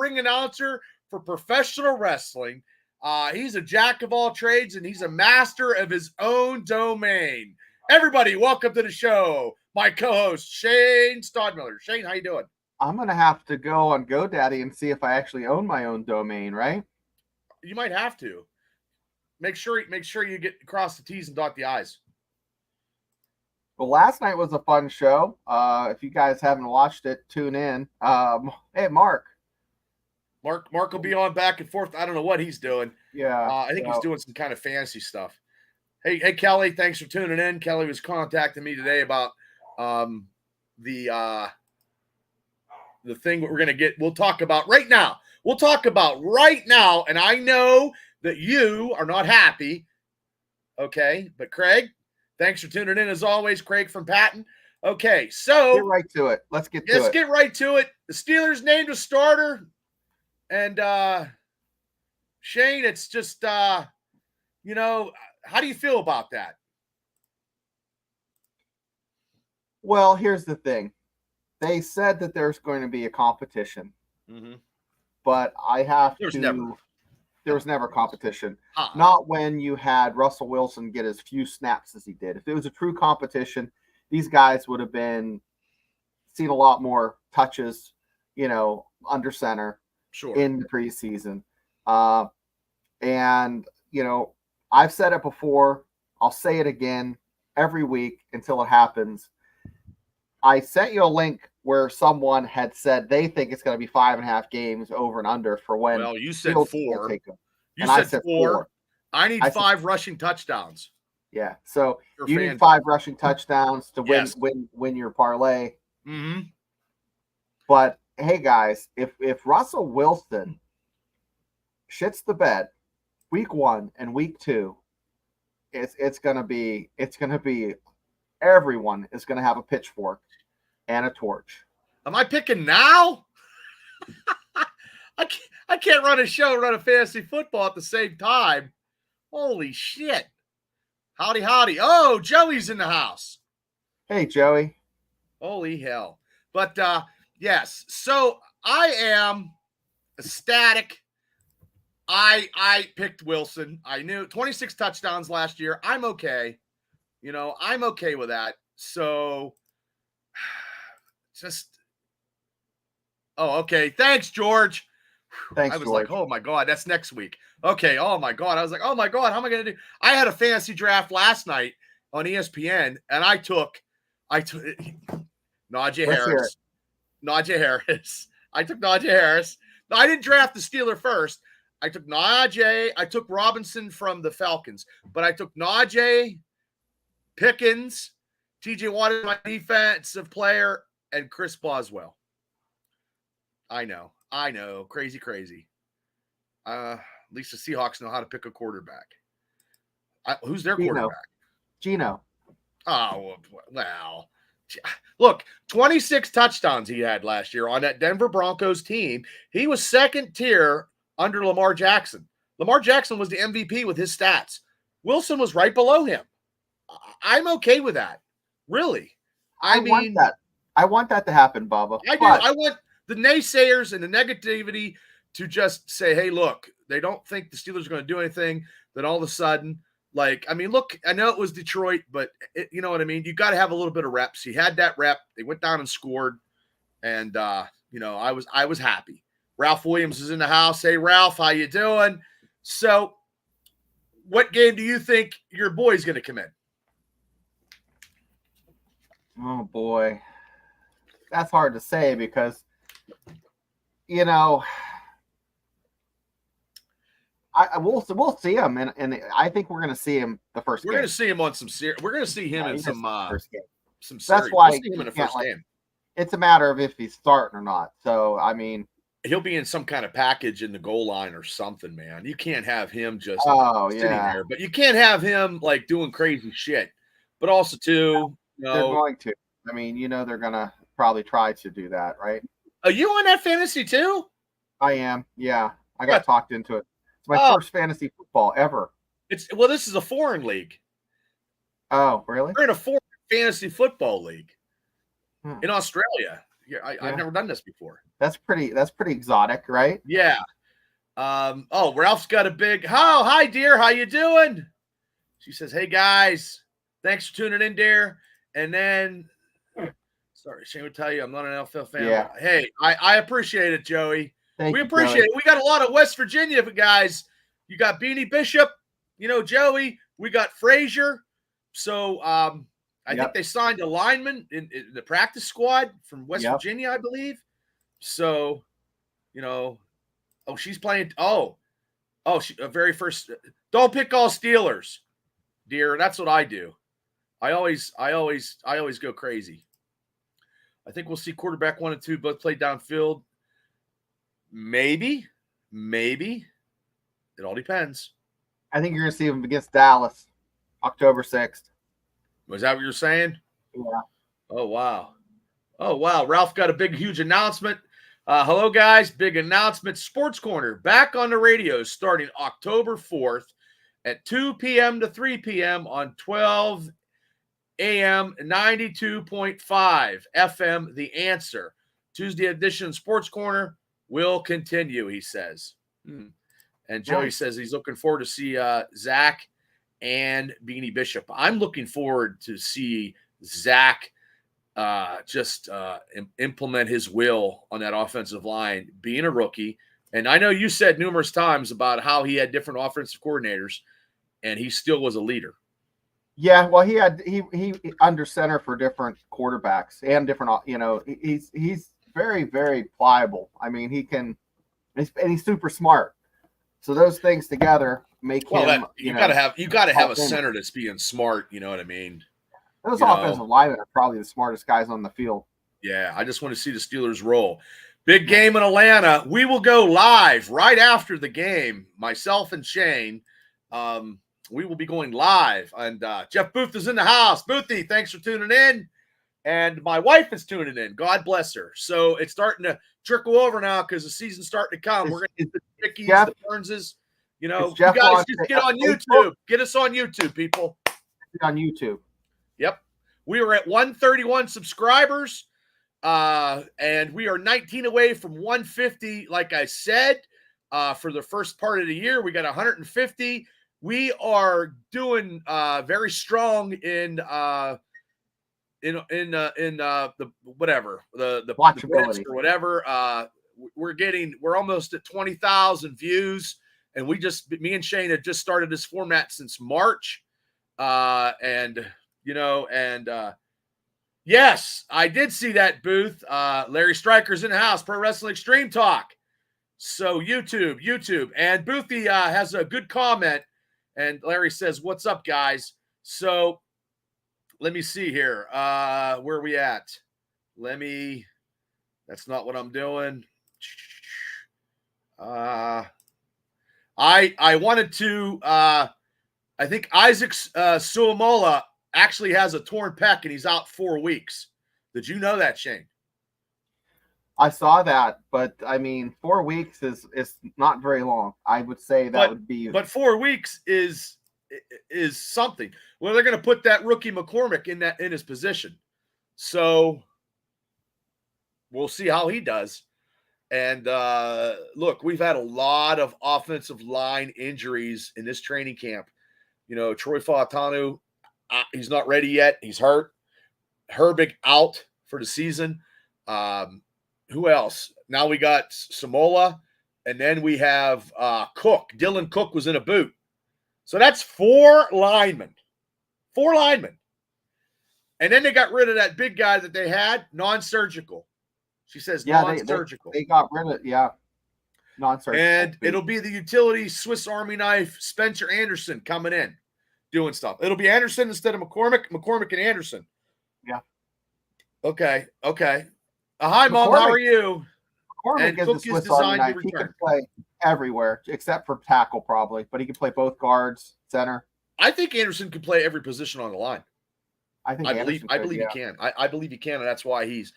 ring announcer for professional wrestling. He's a jack of all trades, and he's a master of his own domain. Everybody, welcome to the show. My co-host, Shane Stodmiller. Shane, how you doing? I'm going to have to go on GoDaddy and see if I actually own my own domain, right? You might have to. Make sure you get cross the T's and dot the I's. Well, last night was a fun show. If you guys haven't watched it, tune in. Hey, Mark will be on back and forth. I don't know what he's doing. Yeah. I think he's doing some kind of fancy stuff. Hey, Kelly, thanks for tuning in. Kelly was contacting me today about the thing we're going to get. We'll talk about right now. And I know that you are not happy. Okay. But Craig, thanks for tuning in as always. Craig from Patton. Okay. So get right to it. Let's get right to it. The Steelers named a starter. And Shane, it's just, how do you feel about that? Well, here's the thing. They said that there's going to be a competition. Mm-hmm. But I have There was never competition. Not when you had Russell Wilson get as few snaps as he did. If it was a true competition, these guys would have seen a lot more touches, under center in the preseason. And, I've said it before. I'll say it again every week until it happens. I sent you a link where someone had said they think it's going to be 5.5 games over and under for when. Well, you said 4. I said 4. I need 5 rushing touchdowns. Yeah, so you need 5 rushing touchdowns to win your parlay. Mm-hmm. But hey, guys, if Russell Wilson shits the bed week 1 and week 2, it's gonna be everyone is gonna have a pitchfork and a torch. Am I picking now? I can't run a fantasy football at the same time. Holy shit. Howdy. Oh, Joey's in the house. Hey, Joey. Holy hell. But, yes. So I am ecstatic. I picked Wilson. I knew 26 touchdowns last year. I'm okay. I'm okay with that. So okay. Thanks, George. Thanks, I was George. like, oh my God, that's next week. Okay. Oh my God. I was like, oh my God, how am I going to do? I had a fantasy draft last night on ESPN and I took Najee Harris. I took Najee Harris. No, I didn't draft the Steeler first. I took Najee. I took Robinson from the Falcons, but I took Najee, Pickens, TJ Watt is my defensive player, and Chris Boswell. I know. Crazy. At least the Seahawks know how to pick a quarterback. Who's their quarterback? Gino. Oh, well. Look, 26 touchdowns he had last year on that Denver Broncos team. He was second tier under Lamar Jackson. Lamar Jackson was the MVP with his stats. Wilson was right below him. I'm okay with that. Really. I mean, I want that to happen, Bubba. I do. I want the naysayers and the negativity to just say, hey, look, they don't think the Steelers are going to do anything. Then all of a sudden, look, I know it was Detroit, but you know what I mean? You got to have a little bit of reps. He had that rep. They went down and scored. And, I was happy. Ralph Williams is in the house. Hey, Ralph, how you doing? So what game do you think your boy's going to come in? Oh, boy. That's hard to say because, we'll see him, and I think we're going to see him the first game. We're going to see him on some serious. We're going to see him in some first game. Some series. That's why we'll see him in the first game. It's a matter of if he's starting or not. So, I mean, he'll be in some kind of package in the goal line or something, man. You can't have him just sitting there, but you can't have him like doing crazy shit. But also, too, they're going to. I mean, they're going to probably try to do that, right? Are you on that fantasy too? I am. Yeah, I got talked into it. It's my first fantasy football ever. This is a foreign league. Oh, really? We're in a foreign fantasy football league in Australia. Here, Yeah. I've never done this before. That's pretty exotic, right? Yeah. Oh, Ralph's got a big, oh, hi, dear. How you doing? She says, hey, guys. Thanks for tuning in, dear. And then, sorry, Shane would tell you I'm not an NFL fan. Yeah. But hey, I appreciate it, Joey. Thank We you, appreciate Joey. it. We got a lot of West Virginia guys. You got Beanie Bishop, Joey. We got Frazier. So I think they signed a lineman in the practice squad from West Virginia, I believe. So, she's playing. She very first. Don't pick all Steelers, dear. That's what I do. I always go crazy. I think we'll see quarterback 1 and 2 both play downfield. Maybe. It all depends. I think you're going to see them against Dallas, October 6th. Was that what you're saying? Yeah. Oh, wow. Ralph got a big, huge announcement. Hello, guys. Big announcement. Sports Corner back on the radio starting October 4th at 2 p.m. to 3 p.m. on 12 a.m. 92.5 FM. The Answer. Tuesday edition Sports Corner will continue, he says. And Joey says he's looking forward to see Zach and Beanie Bishop. I'm looking forward to see Zach implement his will on that offensive line, being a rookie. And I know you said numerous times about how he had different offensive coordinators, and he still was a leader. Yeah, well, he under center for different quarterbacks and different, he's very, very pliable. I mean, and he's super smart. So those things together make him. You got to have a center that's being smart. You know what I mean? Those offensive linemen are probably the smartest guys on the field. Yeah, I just want to see the Steelers roll. Big game in Atlanta. We will go live right after the game. Myself and Shane, we will be going live. And Jeff Booth is in the house. Boothy, thanks for tuning in. And my wife is tuning in. God bless her. So it's starting to trickle over now because the season's starting to come. We're going to get the Dickies, the Burnses. You guys just get on YouTube. Get us on YouTube, people. On YouTube. Yep. We are at 131 subscribers. And we are 19 away from 150, like I said, for the first part of the year. We got 150. We are doing very strong in the whatever the watchability or whatever. We're almost at 20,000 views, and me and Shane have just started this format since March, yes, I did see that, Booth. Larry Stryker's in the house. Pro Wrestling Extreme Talk. So YouTube, and Boothie has a good comment, and Larry says, "What's up, guys?" So let me see here. Where are we at? That's not what I'm doing. I wanted to, I think Isaac Suomola actually has a torn pec and he's out 4 weeks. Did you know that, Shane? I saw that, but I mean, 4 weeks is not very long. I would say that would be. But 4 weeks is something. Well, they're going to put that rookie McCormick in his position. So we'll see how he does. And look, we've had a lot of offensive line injuries in this training camp. Troy Fautanu, he's not ready yet. He's hurt. Herbig out for the season. Who else? Now we got Samola, and then we have Cook. Dylan Cook was in a boot. So that's 4 linemen. 4 linemen. And then they got rid of that big guy that they had, non-surgical. She says non-surgical. They got rid of non-surgical. And it'll be the utility Swiss Army knife Spencer Anderson coming in, doing stuff. It'll be Anderson instead of McCormick and Anderson. Yeah. Okay. Hi, Mom. How are you? McCormick is a Swiss Army knife. He can play everywhere except for tackle, probably, but he can play both guards, center. I think Anderson can play every position on the line. I believe he can. I believe he can, and that's why he's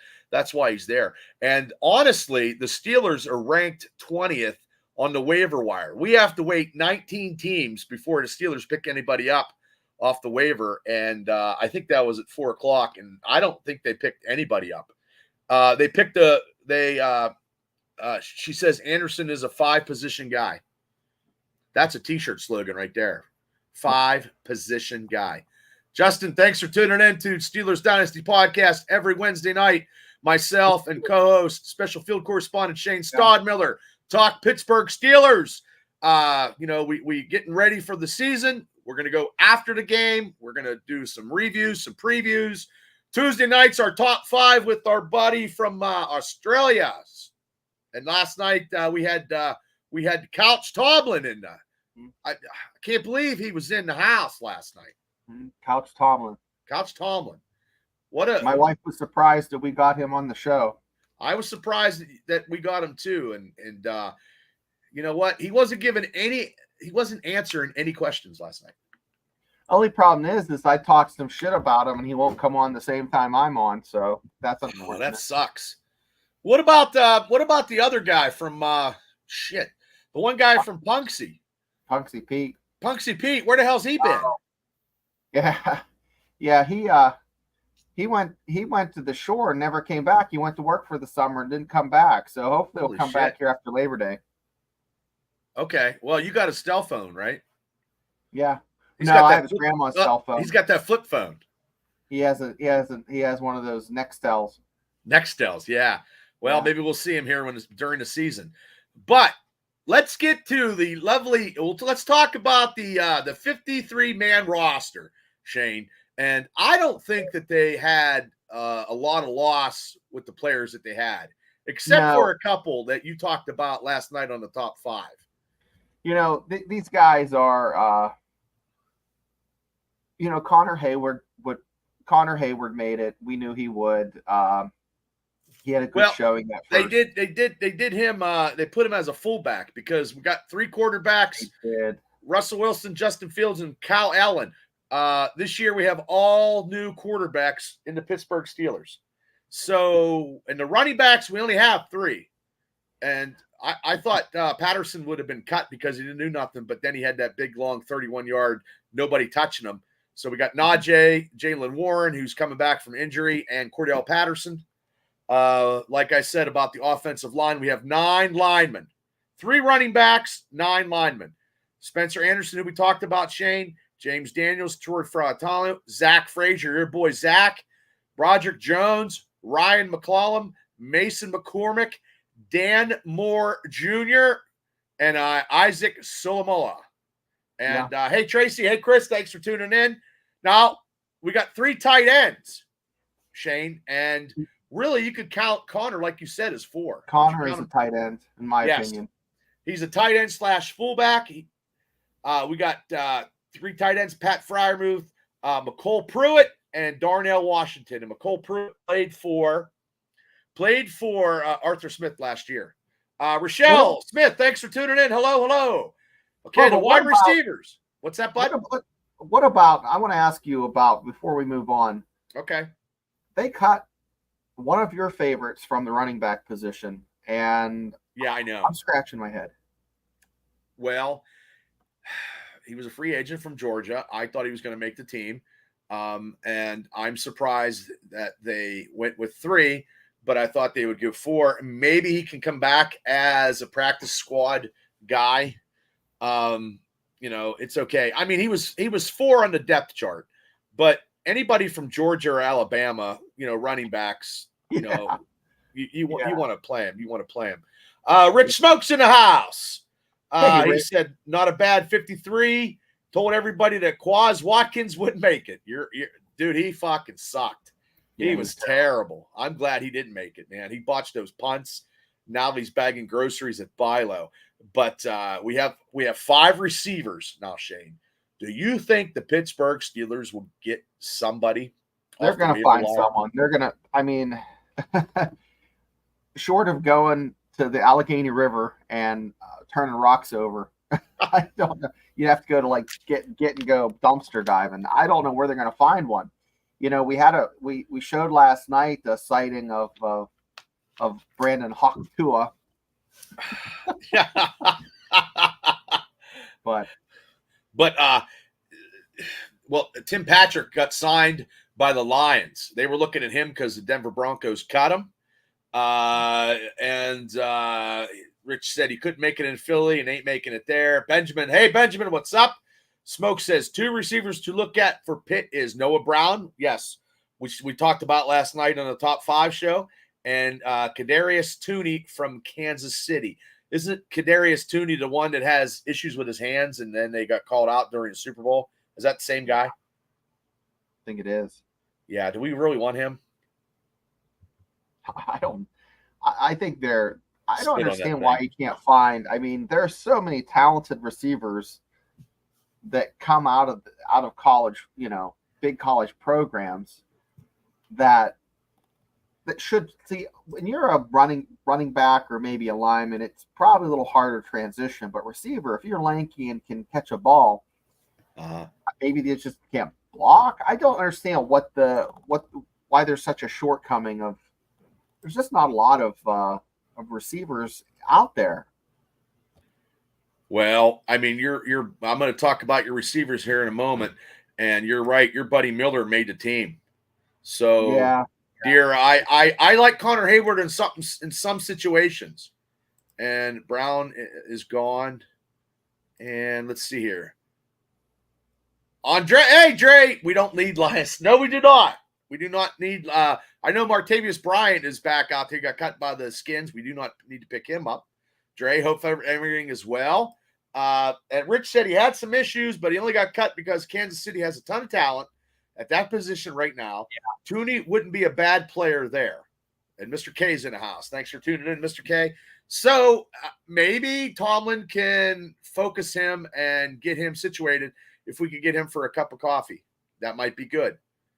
there. And honestly, the Steelers are ranked 20th on the waiver wire. We have to wait 19 teams before the Steelers pick anybody up off the waiver, and I think that was at 4:00, and I don't think they picked anybody up. They picked she says Anderson is a 5-position guy. That's a t-shirt slogan right there. 5-position guy. Justin, thanks for tuning in to Steelers Dynasty Podcast every Wednesday night. Myself and co-host, special field correspondent Shane Stodmiller, talk Pittsburgh Steelers. We getting ready for the season. We're going to go after the game. We're going to do some reviews, some previews. Tuesday nights, our top 5 with our buddy from Australia. And last night we had Couch Tomlin in. I can't believe he was in the house last night. Couch Tomlin. My wife was surprised that we got him on the show. I was surprised that we got him too. And you know what? He wasn't answering any questions last night. Only problem is I talked some shit about him and he won't come on the same time I'm on. So that's unfortunate. That sucks. What about the other guy from the one guy from Punksy? Punksy Pete. Where the hell's he been? Yeah. He went to the shore and never came back. He went to work for the summer and didn't come back. So hopefully he'll come back here after Labor Day. Okay. Well, you got a cell phone, right? Yeah. I have his grandma's cell phone. He's got that flip phone. He has one of those Nextels. Nextels, yeah. Well, maybe we'll see him here during the season. But let's get to let's talk about the 53-man roster, Shane. And I don't think that they had a lot of loss with the players that they had, except for a couple that you talked about last night on the top 5. These guys are, Connor Hayward made it. We knew he would. He had a good showing that first. They did him. They put him as a fullback because we got 3 quarterbacks. Russell Wilson, Justin Fields, and Kyle Allen. This year we have all new quarterbacks in the Pittsburgh Steelers. So in the running backs, we only have 3. And I thought Patterson would have been cut because he didn't do nothing, but then he had that big, long 31-yard, nobody touching him. So we got Najee, Jaylen Warren, who's coming back from injury, and Cordell Patterson. Like I said about the offensive line, we have 9 linemen, 3 running backs, 9 linemen. Spencer Anderson, who we talked about, Shane, James Daniels, Troy Fratano, Zach Frazier, your boy Zach, Broderick Jones, Ryan McCollum, Mason McCormick, Dan Moore Jr., and Isaac Solomoa. And hey, Tracy, hey, Chris, thanks for tuning in. Now, we got 3 tight ends, Shane, and really you could count Connor, like you said, as 4. Connor is a tight end, in my opinion. He's a tight end / fullback. We got 3 tight ends, Pat Freiermuth, McCole Pruitt, and Darnell Washington. And McCole Pruitt played for Arthur Smith last year. Rochelle Smith, thanks for tuning in. Hello. Okay, the wide receivers. What's that, bud? What about, I want to ask you about, before we move on. Okay. They cut one of your favorites from the running back position, and I know. I'm scratching my head. Well, he was a free agent from Georgia. I thought he was going to make the team, and I'm surprised that they went with 3, but I thought they would give 4. Maybe he can come back as a practice squad guy. It's okay. I mean, he was 4 on the depth chart, but anybody from Georgia or Alabama, running backs, you want to play him. You want to play him. Rich Smokes in the house. He said, not a bad 53. Told everybody that Quaz Watkins wouldn't make it. Dude, he fucking sucked. He was terrible. I'm glad he didn't make it, man. He botched those punts. Now he's bagging groceries at Bilo. But we have 5 receivers now, Shane. Do you think the Pittsburgh Steelers will get somebody? They're going to find someone. They're going to, I mean, short of going to the Allegheny River and turning rocks over, I don't know. You have to go to like get and go dumpster diving. I don't know where they're going to find one. We showed last night the sighting of Brandon Hawktua. Yeah. but Tim Patrick got signed by the Lions. They were looking at him because the Denver Broncos cut him. And Rich said he couldn't make it in Philly and ain't making it there. Benjamin, hey, Benjamin, what's up? Smoke says 2 receivers to look at for Pitt is Noah Brown. Yes, which we talked about last night on the Top 5 show. And Kadarius Toney from Kansas City. Isn't Kadarius Toney the one that has issues with his hands and then they got called out during the Super Bowl? Is that the same guy? I think it is. Yeah. Do we really want him? I don't. I think they're. I don't Spit on that understand why thing. you can't find. I mean, there are so many talented receivers that come out of college. You know, big college programs that should see. When you're a running back or maybe a lineman, it's probably a little harder to transition. But receiver, if you're lanky and can catch a ball, maybe they just can't block. I don't understand why there's such a shortcoming of. There's just not a lot of receivers out there. Well, I mean, I'm going to talk about your receivers here in a moment, and you're right. Your buddy Miller made the team. So, Yeah. dear, I like Connor Hayward in some situations, and Brown is gone. And let's see here. Hey, Dre, we don't need Lions. No, we do not. We do not need. I know Martavius Bryant is back out there. Got cut by the Skins. We do not need to pick him up. Dre, hope everything is well. And Rich said he had some issues, but he only got cut because Kansas City has a ton of talent at that position right now. Yeah. Toney wouldn't be a bad player there. And Mr. K's in the house. Thanks for tuning in, Mr. K. So maybe Tomlin can focus him and get him situated. If we could get him for a cup of coffee, that might be good.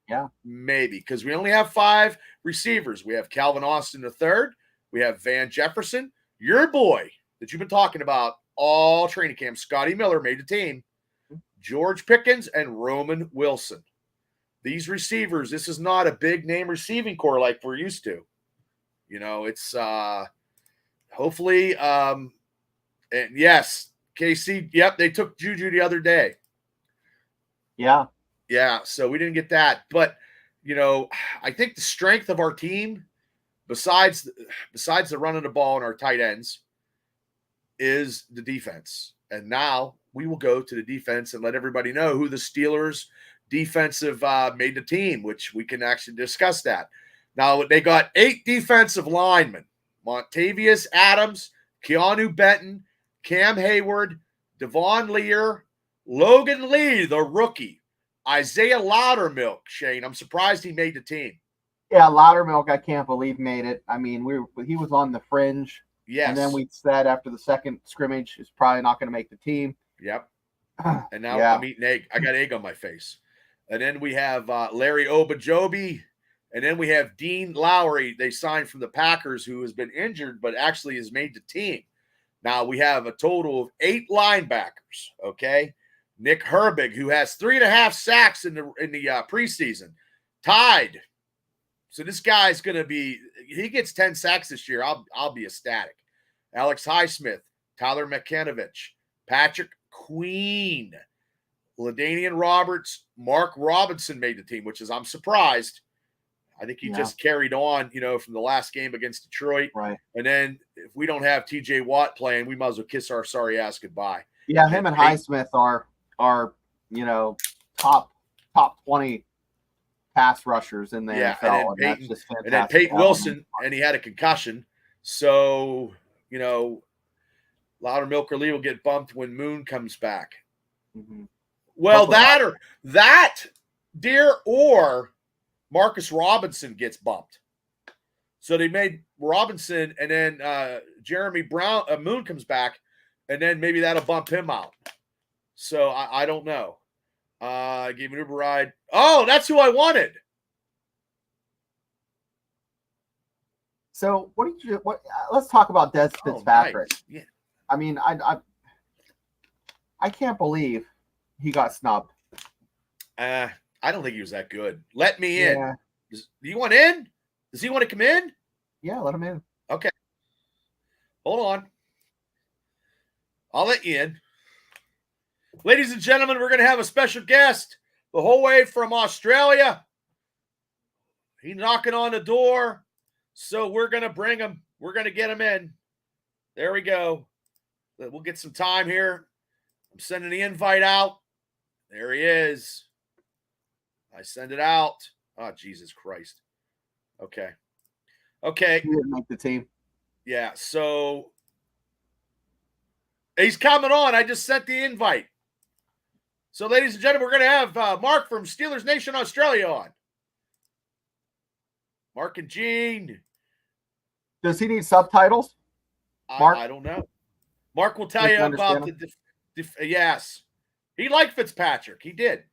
Yeah, maybe, because we only have 5 receivers. We have Calvin Austin III. We have Van Jefferson. Your boy that you've been talking about all training camp, Scotty Miller, made the team. George Pickens and Roman Wilson. These receivers, this is not a big name receiving core like we're used to. You know, it's hopefully and yes, KC, yep, they took Juju the other day. Yeah, so we didn't get that. But, you know, I think the strength of our team, besides the running the ball and our tight ends, is the defense. And now we will go to the defense and let everybody know who the Steelers defensive made the team, which we can actually discuss that. Now, they got 8 defensive linemen. Montavious Adams, Keanu Benton, Cam Hayward, Devon Lear, Logan Lee, the rookie, Isaiah Loudermilk, Shane. I'm surprised he made the team. Yeah, Loudermilk, I can't believe made it. I mean, he was on the fringe. Yes. And then we said after the second scrimmage, he's probably not going to make the team. Yep. And now I'm eating egg. I got egg on my face. And then we have Larry Obajobi. And then we have Dean Lowry. They signed from the Packers, who has been injured, but actually has made the team. Now we have a total of 8 linebackers, okay? Nick Herbig, who has 3.5 sacks in the preseason, tied. So this guy's going to be – he gets 10 sacks this year. I'll be ecstatic. Alex Highsmith, Tyler McKenovich, Patrick Queen, LaDainian Roberts, Mark Robinson made the team, which is I'm surprised. I think he just carried on, you know, from the last game against Detroit. Right. And then if we don't have T.J. Watt playing, we might as well kiss our sorry ass goodbye. Yeah, him and Highsmith are you know, top 20 pass rushers in the NFL. And then Peyton Wilson, and he had a concussion. So, you know, Loudermilk or Lee will get bumped when Moon comes back. Mm-hmm. Well, that, dear, or Marcus Robinson gets bumped. So they made Robinson, and then Jeremy Brown, Moon comes back, and then maybe that'll bump him out. So I don't know. I gave an Uber ride. Oh, that's who I wanted. So let's talk about Des Fitzpatrick. Nice. Yeah. I mean, I can't believe he got snubbed. I don't think he was that good. Let me in. Do you want in? Does he want to come in? Yeah, let him in. Okay. Hold on. I'll let you in. Ladies and gentlemen, we're going to have a special guest the whole way from Australia. He's knocking on the door. So we're going to bring him. We're going to get him in. There we go. We'll get some time here. I'm sending the invite out. There he is. I send it out. Oh, Jesus Christ. Okay. Okay. He didn't make the team. Yeah. So he's coming on. I just sent the invite. So, ladies and gentlemen, we're going to have Mark from Steelers Nation Australia on. Mark and Gene. Does he need subtitles? Mark? I don't know. Mark will tell you about yes. He liked Fitzpatrick. He did.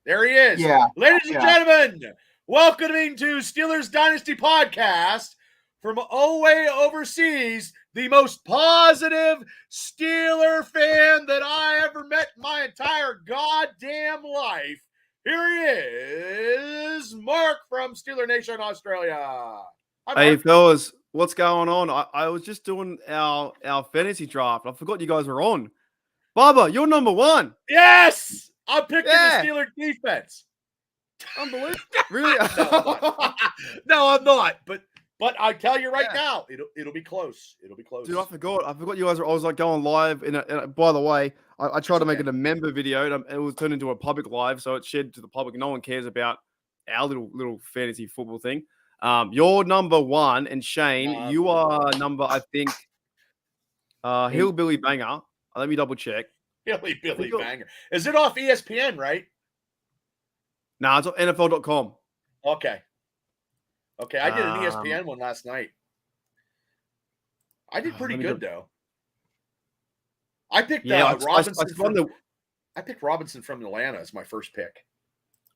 There he is. Yeah. Ladies and gentlemen, welcoming to Steelers Dynasty Podcast from away overseas, the most positive Steeler fan that I ever met in my entire goddamn life. Here he is, Mark from Steeler Nation Australia. Hi, hey, fellas, what's going on? I was just doing our fantasy draft. I forgot you guys were on. Bubba, you're number one. Yes! I'm picking the Steeler defense. Unbelievable. Really? No, I'm not. But I tell you right now, it'll be close. It'll be close. Dude, I forgot you guys were. I was like going live. By the way, I tried to make it a member video, and it was turned into a public live, so it's shared to the public. No one cares about our little fantasy football thing. You're number one, and Shane, you are number, I think, Hillbilly Banger. Let me double check. Hillbilly Banger. Is it off ESPN, right? Nah, it's on NFL.com. Okay, I did an ESPN one last night. I did pretty good, though. I picked Robinson. I picked Robinson from Atlanta as my first pick.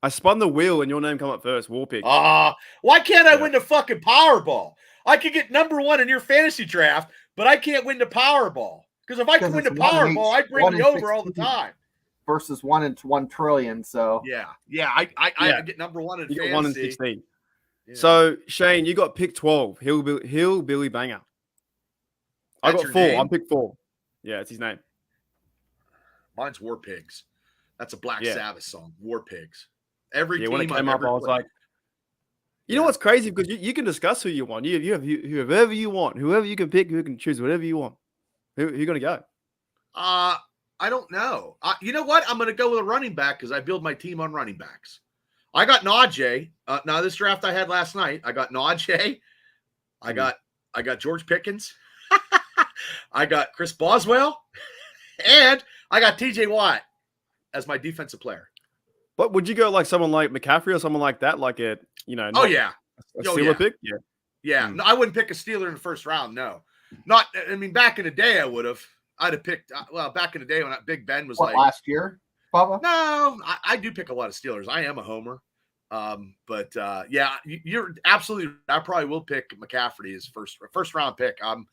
I spun the wheel and your name come up first. War pick. Why can't I win the fucking Powerball? I could get number one in your fantasy draft, but I can't win the Powerball. Because if I could win the Powerball, I'd bring you over all the time. Versus 1 in 1 trillion. So I get number one in fantasy. Got 1 in 16. Yeah. So Shane, you got pick 12. Hillbilly Banger. I got 4. Name? I'm pick 4. Yeah, it's his name. Mine's War Pigs. That's a Black Sabbath song. War Pigs. Every team when it came up, I was like, you know what's crazy? Because you can discuss who you want. You have whoever you want, whoever you can pick, who can choose whatever you want. Who are you going to go? I don't know. You know what? I'm going to go with a running back because I build my team on running backs. I got Najee. Now this draft I had last night, I got Najee. I got George Pickens. I got Chris Boswell, and I got TJ Watt as my defensive player. But would you go like someone like McCaffrey or someone like that? Like a Steeler pick? Yeah. No, I wouldn't pick a Steeler in the first round. No, not. I mean, back in the day, I would have. I'd have picked. Back in the day when Big Ben was last year, Bubba? No, I do pick a lot of Steelers. I am a homer. But you're absolutely. I probably will pick McCaffrey as first round pick. I'm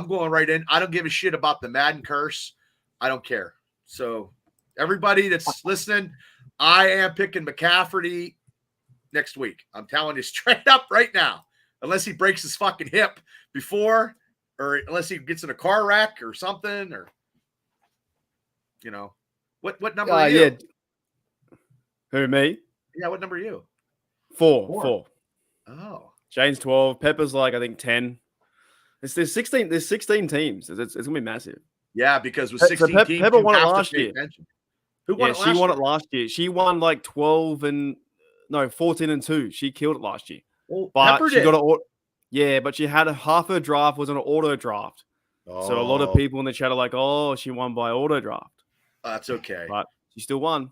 going right in. I don't give a shit about the Madden curse. I don't care. So everybody that's listening, I am picking McCaffrey next week. I'm telling you straight up right now. Unless he breaks his fucking hip before, or unless he gets in a car wreck or something, or what number are you? Yeah. Who, me? Yeah, what number are you? 4. Oh. Shane's 12. Pepper's like, I think 10. There's 16 teams. It's gonna be massive. Yeah, because with 16 teams, Pepper won it last year. Who won it last year? She won it last year. She won like 14 and 2. She killed it last year. Well, but Pepper she did. but she had half her draft was an auto draft. Oh. So a lot of people in the chat are like, "Oh, she won by auto draft." That's okay, but she still won.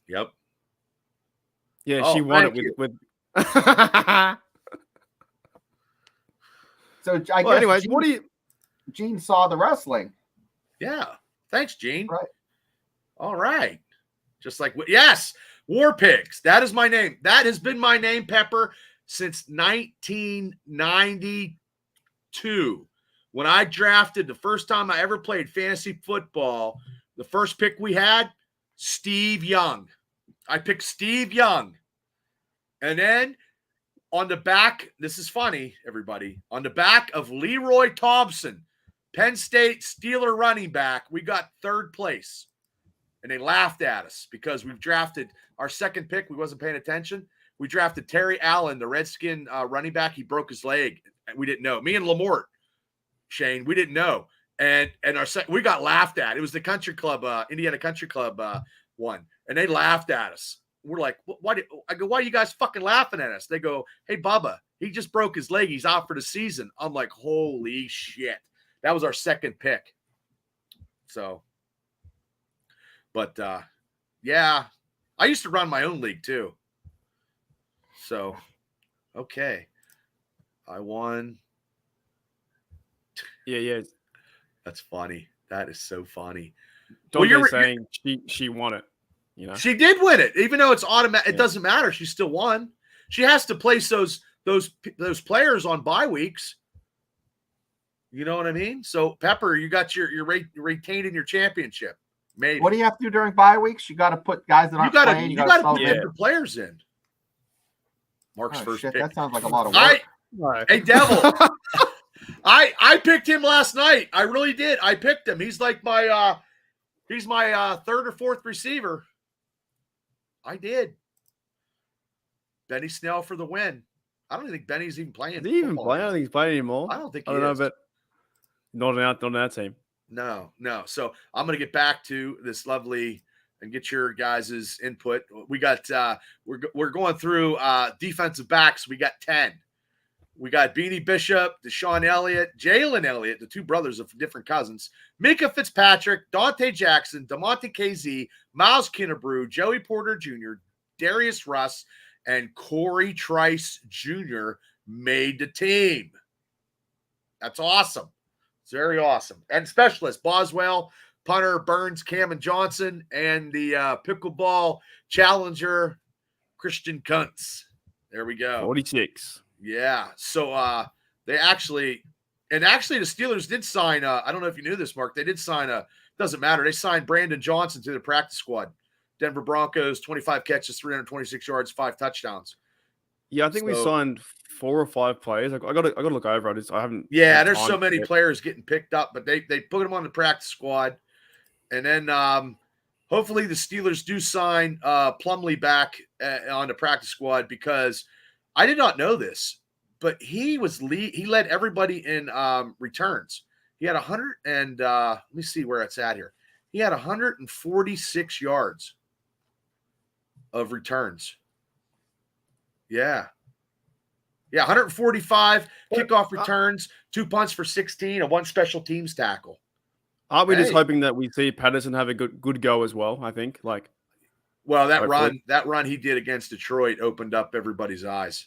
Yep. Yeah, she won it with. So I guess. Anyways, Gene saw the wrestling. Yeah. Thanks, Gene. Right. All right. Just like War Pigs. That is my name. That has been my name, Pepper, since 1992. When I drafted the first time I ever played fantasy football, the first pick we had, Steve Young. I picked Steve Young. And then on the back, this is funny, everybody, on the back of Leroy Thompson, Penn State Steeler running back, we got 3rd place. And they laughed at us because we've drafted our second pick. We wasn't paying attention. we drafted Terry Allen, the Redskin running back. He broke his leg. We didn't know. Me and Lamort, Shane, we didn't know. And we got laughed at. It was the country club, Indiana Country Club one. And they laughed at us. We're like, why are you guys fucking laughing at us? They go, hey, Bubba, he just broke his leg. He's out for the season. I'm like, holy shit. That was our second pick. So, but yeah, I used to run my own league too. So, okay. I won. Yeah. That's funny. That is so funny. You're saying she won it. You know, she did win it, even though it's automatic. It doesn't matter. She still won. She has to place those players on bye weeks. You know what I mean? So Pepper, you got your retained in your championship. Maybe. What do you have to do during bye weeks? You got to put guys that aren't playing. You got to put different players in. Mark's first pick. That sounds like a lot of work. Hey, Devil. I picked him last night. I really did. I picked him. He's like my third or fourth receiver. I did. Benny Snell for the win. I don't think Benny's even playing. Is he even playing? I don't think he's playing anymore. I don't think he is. I don't know, but not on our team. No. So I'm going to get back to this lovely and get your guys' input. We got we're going through defensive backs. We got 10. We got Beanie Bishop, Deshaun Elliott, Jalen Elliott, the two brothers of different cousins, Minka Fitzpatrick, Dante Jackson, DeMonte KZ, Miles Kinnebrew, Joey Porter Jr., Darius Russ, and Corey Trice Jr. made the team. That's awesome. It's very awesome. And specialists, Boswell, punter, Burns, Cameron Johnson, and the pickleball challenger, Christian Kuntz. There we go. 46. Yeah. So they actually the Steelers did sign I don't know if you knew this, Mark. They did sign doesn't matter. They signed Brandon Johnson to the practice squad. Denver Broncos, 25 catches, 326 yards, 5 touchdowns. Yeah, I think we signed 4 or 5 players. I got to look over. I haven't. Yeah, there's so many players getting picked up, but they put them on the practice squad, and then hopefully the Steelers do sign Plumlee back on the practice squad, because I did not know this, but he led everybody in returns. He had 100 and let me see where it's at here. He had 146 yards of returns. Yeah, 145 kickoff returns, 2 punts for 16, and 1 special teams tackle. Aren't we just hoping that we see Patterson have a good go as well? I think that run he did against Detroit opened up everybody's eyes.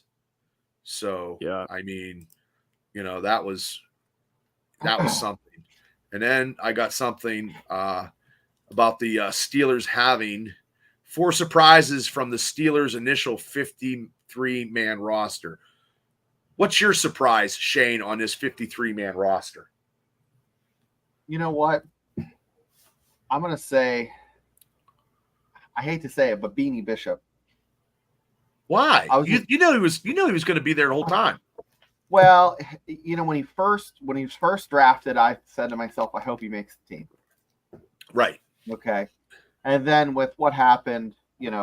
So yeah, I mean, that was something. And then I got something about the Steelers having 4 surprises from the Steelers' initial 53-man roster. What's your surprise, Shane, on this 53-man roster? You know what? I'm going to say, I hate to say it, but Beanie Bishop. Why? You know he was going to be there the whole time. Well, when he was first drafted, I said to myself, I hope he makes the team. Right. Okay. And then with what happened, with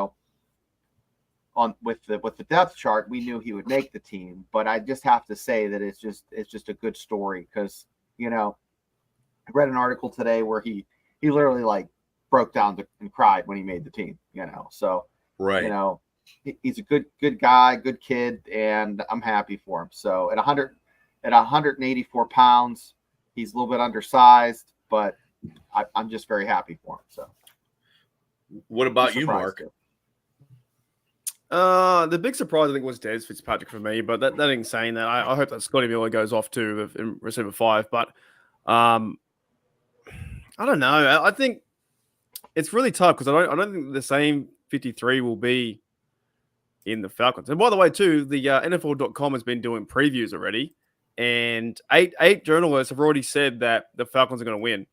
the depth chart, we knew he would make the team. But I just have to say that it's just a good story, because I read an article today where he literally broke down and cried when he made the team. So right. He's a good guy, good kid, and I'm happy for him. So at 184 pounds, he's a little bit undersized, but I'm just very happy for him. So, what about you, Mark? The big surprise I think was Des Fitzpatrick for me, but that ain't saying that. I hope that Scotty Miller goes off too in receiver 5. But I don't know. I think it's really tough, because I don't think the same 53 will be in the Falcons. And by the way, too, the NFL.com has been doing previews already, and eight journalists have already said that the Falcons are going to win.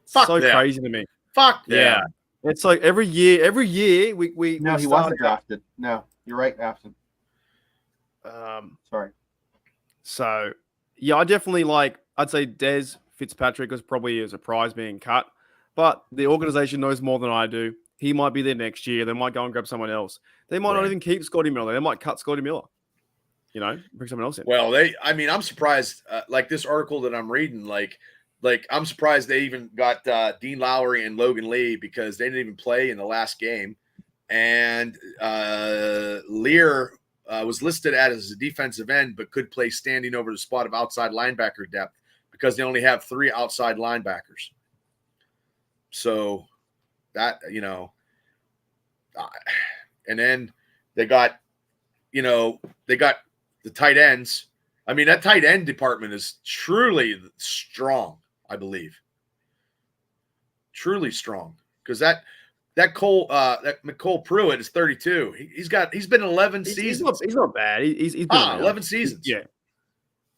Fuck so them. Crazy to me. Fuck them. Yeah. It's like every year we No, he wasn't drafted. No, you're right, Afton. Sorry. So yeah, I definitely I'd say Des Fitzpatrick was probably a surprise being cut, but the organization knows more than I do. He might be there next year. They might go and grab someone else. They might not Right. even keep Scotty Miller. They might cut Scotty Miller. Bring someone else in. Well, I'm surprised. Like this article that I'm reading, like I'm surprised they even got Dean Lowry and Logan Lee because they didn't even play in the last game. And Lear was listed as a defensive end, but could play standing over the spot of outside linebacker depth because they only have 3 outside linebackers. So that, and then they got the tight ends. I mean, that tight end department is truly strong, I believe. Truly strong. Because that McCole Pruitt is 32. He's been 11 seasons. He's not bad. He's been 11 seasons. Yeah.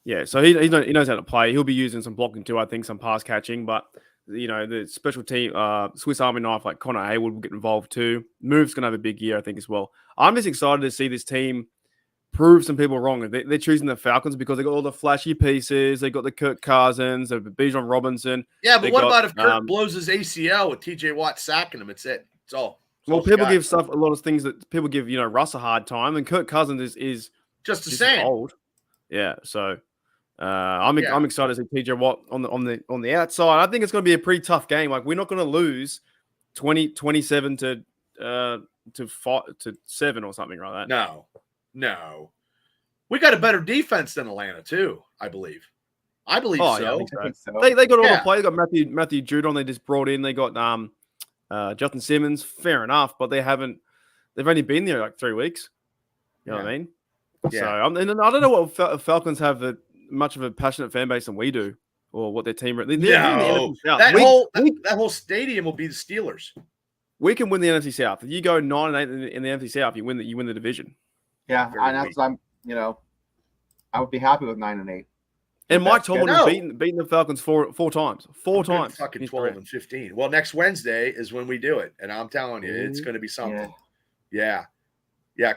Yeah. So he knows how to play. He'll be using some blocking too, I think, some pass catching, but the special team, Swiss Army knife like Connor Haywood will get involved too. Move's going to have a big year, I think, as well. I'm just excited to see this team prove some people wrong. They're choosing the Falcons because they got all the flashy pieces. They got the Kirk Cousins, the Bijan Robinson. Yeah, but what about if Kirk blows his ACL with TJ Watt sacking him? It's it. It's all. Well, people give a lot of things that people give, Russ a hard time, and Kirk Cousins is just the same. Old. Yeah, so I'm excited to see TJ Watt on the outside. I think it's going to be a pretty tough game. Like, we're not going to lose 27 to 7 or something like that. No. We got a better defense than Atlanta too, I believe. I believe so. Yeah, I think so. They got all the players. They got Matthew Judon. They just brought in. They got Justin Simmons. Fair enough, but they've only been there like 3 weeks. You know what I mean? Yeah. So and I don't know what Falcons have much of a passionate fan base than we do, or what their team. That whole stadium will be the Steelers. We can win the NFC South. If you go 9-8 in the NFC South, you win the division. Yeah, and that's I would be happy with 9-8. And Mike Tomlin has beaten the Falcons four times. Four times. Fucking 12-15. Well, next Wednesday is when we do it, and I'm telling you, it's going to be something. Yeah.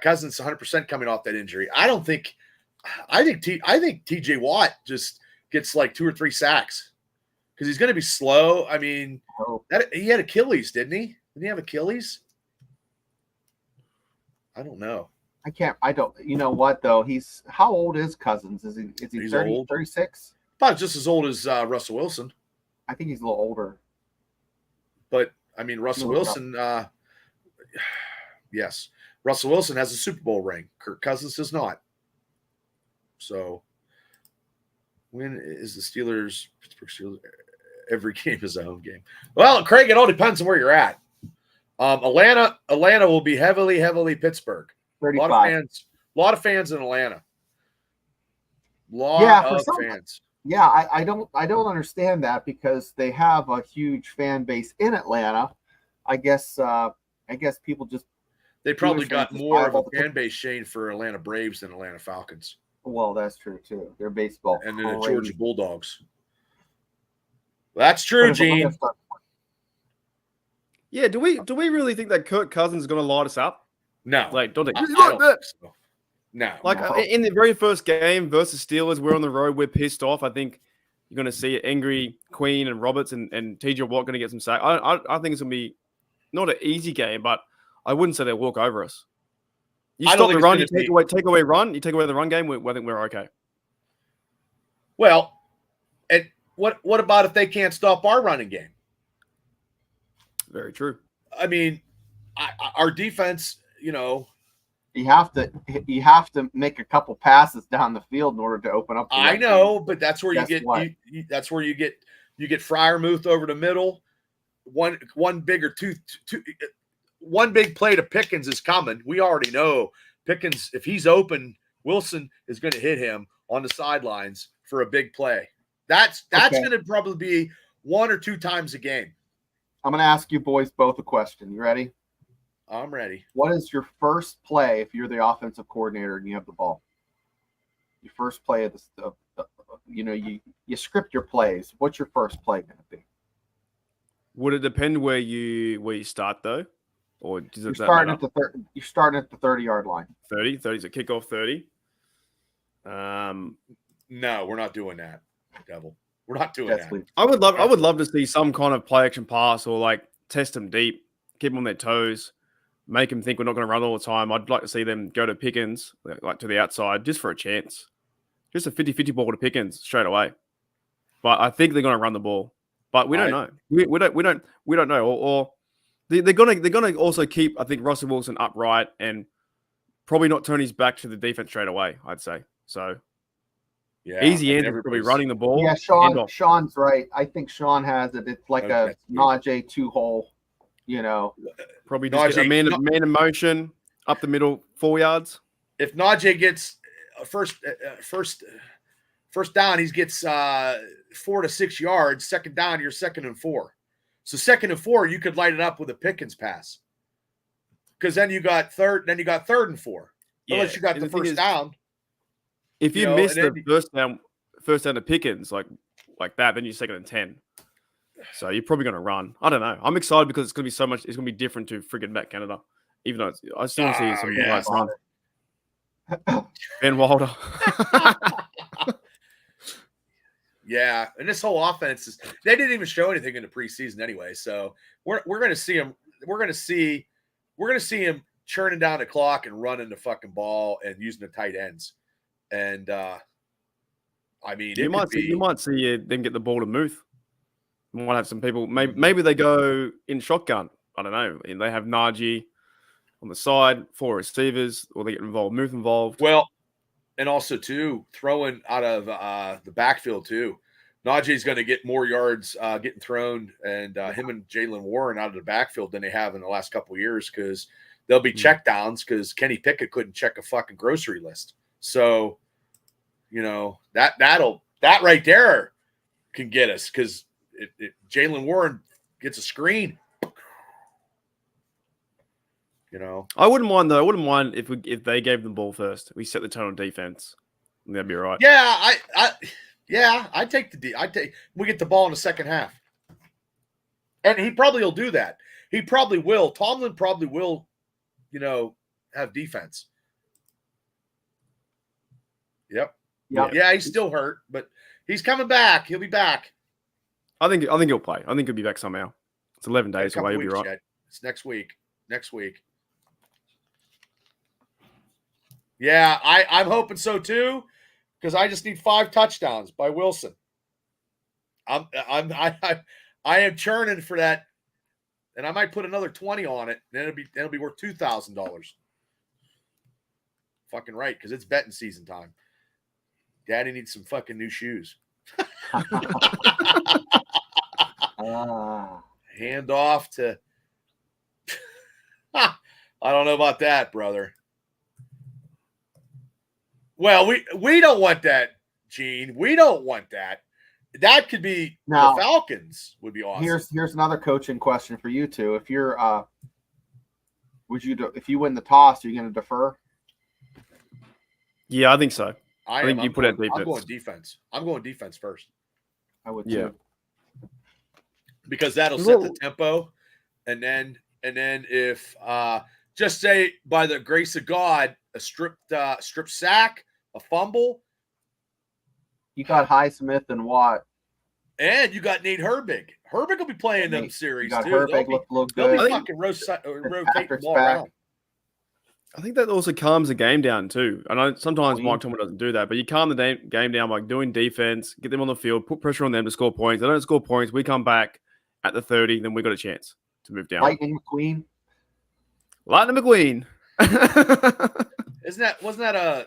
Cousins 100% coming off that injury. I think TJ Watt just gets like 2 or 3 sacks because he's going to be slow. I mean, he had Achilles, didn't he? Didn't he have Achilles? I don't know. I don't. You know what though? How old is Cousins? Is he 30, 36? About just as old as Russell Wilson. I think he's a little older. But I mean, Russell Wilson. Yes, Russell Wilson has a Super Bowl ring. Kirk Cousins does not. So, when is the Pittsburgh Steelers? Every game is a home game. Well, Craig, it all depends on where you're at. Atlanta will be heavily Pittsburgh. 35. A lot of fans in Atlanta. Fans. Yeah, I don't understand that because they have a huge fan base in Atlanta. I guess people just they probably got more of a fan base, Shane, for Atlanta Braves than Atlanta Falcons. Well, that's true too. They're baseball and then the Georgia Bulldogs. That's true, Gene. Yeah, do we really think that Kirk Cousins is going to light us up? No, like don't think so. No, in the very first game versus Steelers, we're on the road, we're pissed off. I think you're going to see angry Queen and Roberts and TJ Watt going to get some sack. I think it's going to be not an easy game, but I wouldn't say they'll walk over us. You stop the run, you take away the run game. I think we're okay. Well, and what about if they can't stop our running game? Very true. I mean, our defense. You have to make a couple passes down the field in order to open up. I know, but that's where you get Freiermuth over the middle. One big play to Pickens is coming. We already know Pickens, if he's open, Wilson is going to hit him on the sidelines for a big play. That's going to probably be 1 or 2 times a game. I'm going to ask you boys both a question. You ready? I'm ready. What is your first play if you're the offensive coordinator and you have the ball? Your first play of you script your plays. What's your first play going to be? Would it depend where you start though, or does you're starting at the 30-yard line? 30 is a kickoff 30. No, we're not doing that, Devil. We're not doing that. I would love to see some kind of play action pass or like test them deep keep them on their toes, make them think we're not going to run all the time. I'd like to see them go to Pickens, like to the outside, just for a chance. Just a 50-50 ball to Pickens straight away. But I think they're going to run the ball. But we don't know. We don't know. Or they're gonna also keep, I think, Russell Wilson upright and probably not turn his back to the defense straight away, I'd say. So Yeah, easy end is probably running the ball. Yeah, Sean's right. I think Sean has it. It's like a Najee 2-hole, Probably just get a man in motion up the middle, 4 yards. If Najee gets first down, he gets 4 to 6 yards. Second down, you're 2nd and 4. So 2nd and 4, you could light it up with a Pickens pass. Because then you got 3rd and 4. Unless you got the first down. If you miss the first down to Pickens like that, then you're 2nd and 10. So you're probably going to run. I don't know. I'm excited because it's going to be so much. It's going to be different to friggin' Matt Canada. Even though I still see some nice runs. Ben Wilder. Yeah, and this whole offense they didn't even show anything in the preseason anyway. So we're going to see him. We're going to see him churning down the clock and running the fucking ball and using the tight ends. And I mean, you might see them get the ball to Muth. We might have some people. Maybe they go in shotgun. I don't know. And they have Najee on the side, 4 receivers, or they get Muth involved. Well, and also too throwing out of the backfield too. Najee's going to get more yards getting thrown, and him and Jaylen Warren out of the backfield than they have in the last couple of years because there'll be check downs because Kenny Pickett couldn't check a fucking grocery list. So, that right there can get us because Jaylen Warren gets a screen. I wouldn't mind though. I wouldn't mind if they gave them the ball first. We set the tone on defense, and that'd be all right. Yeah, I'd take we get the ball in the second half, and he probably will do that. He probably will. Tomlin probably will, have defense. Yep. Yeah, he's still hurt, but he's coming back. He'll be back. I think he'll play. I think he'll be back somehow. It's 11 days away. He'll be right. Yet. It's next week. Yeah, I'm hoping so too, because I just need 5 touchdowns by Wilson. I am churning for that, and I might put another 20 on it. Then it'll be worth $2,000. Fucking right, because it's betting season time. Daddy needs some fucking new shoes. Hand off to. I don't know about that, brother. Well, we don't want that, Gene. We don't want that. That could be the Falcons would be awesome. Here's another coaching question for you two. If you're if you win the toss, are you going to defer? Yeah, I think so. I think you put out defense. I'm going defense. I'm going defense first. I would too. Because that'll set the tempo, and then if just say by the grace of God, a strip sack, a fumble. You got Highsmith and Watt. And you got Nate Herbig. Herbig will be playing them series too. Herbig look good. They'll be fucking rotating the ball around. I think that also calms the game down too. I know sometimes Mike Tomlin doesn't do that, but you calm the game down by doing defense, get them on the field, put pressure on them to score points. They don't score points. We come back at the 30, then we got a chance to move down. Lightning McQueen. Wasn't that a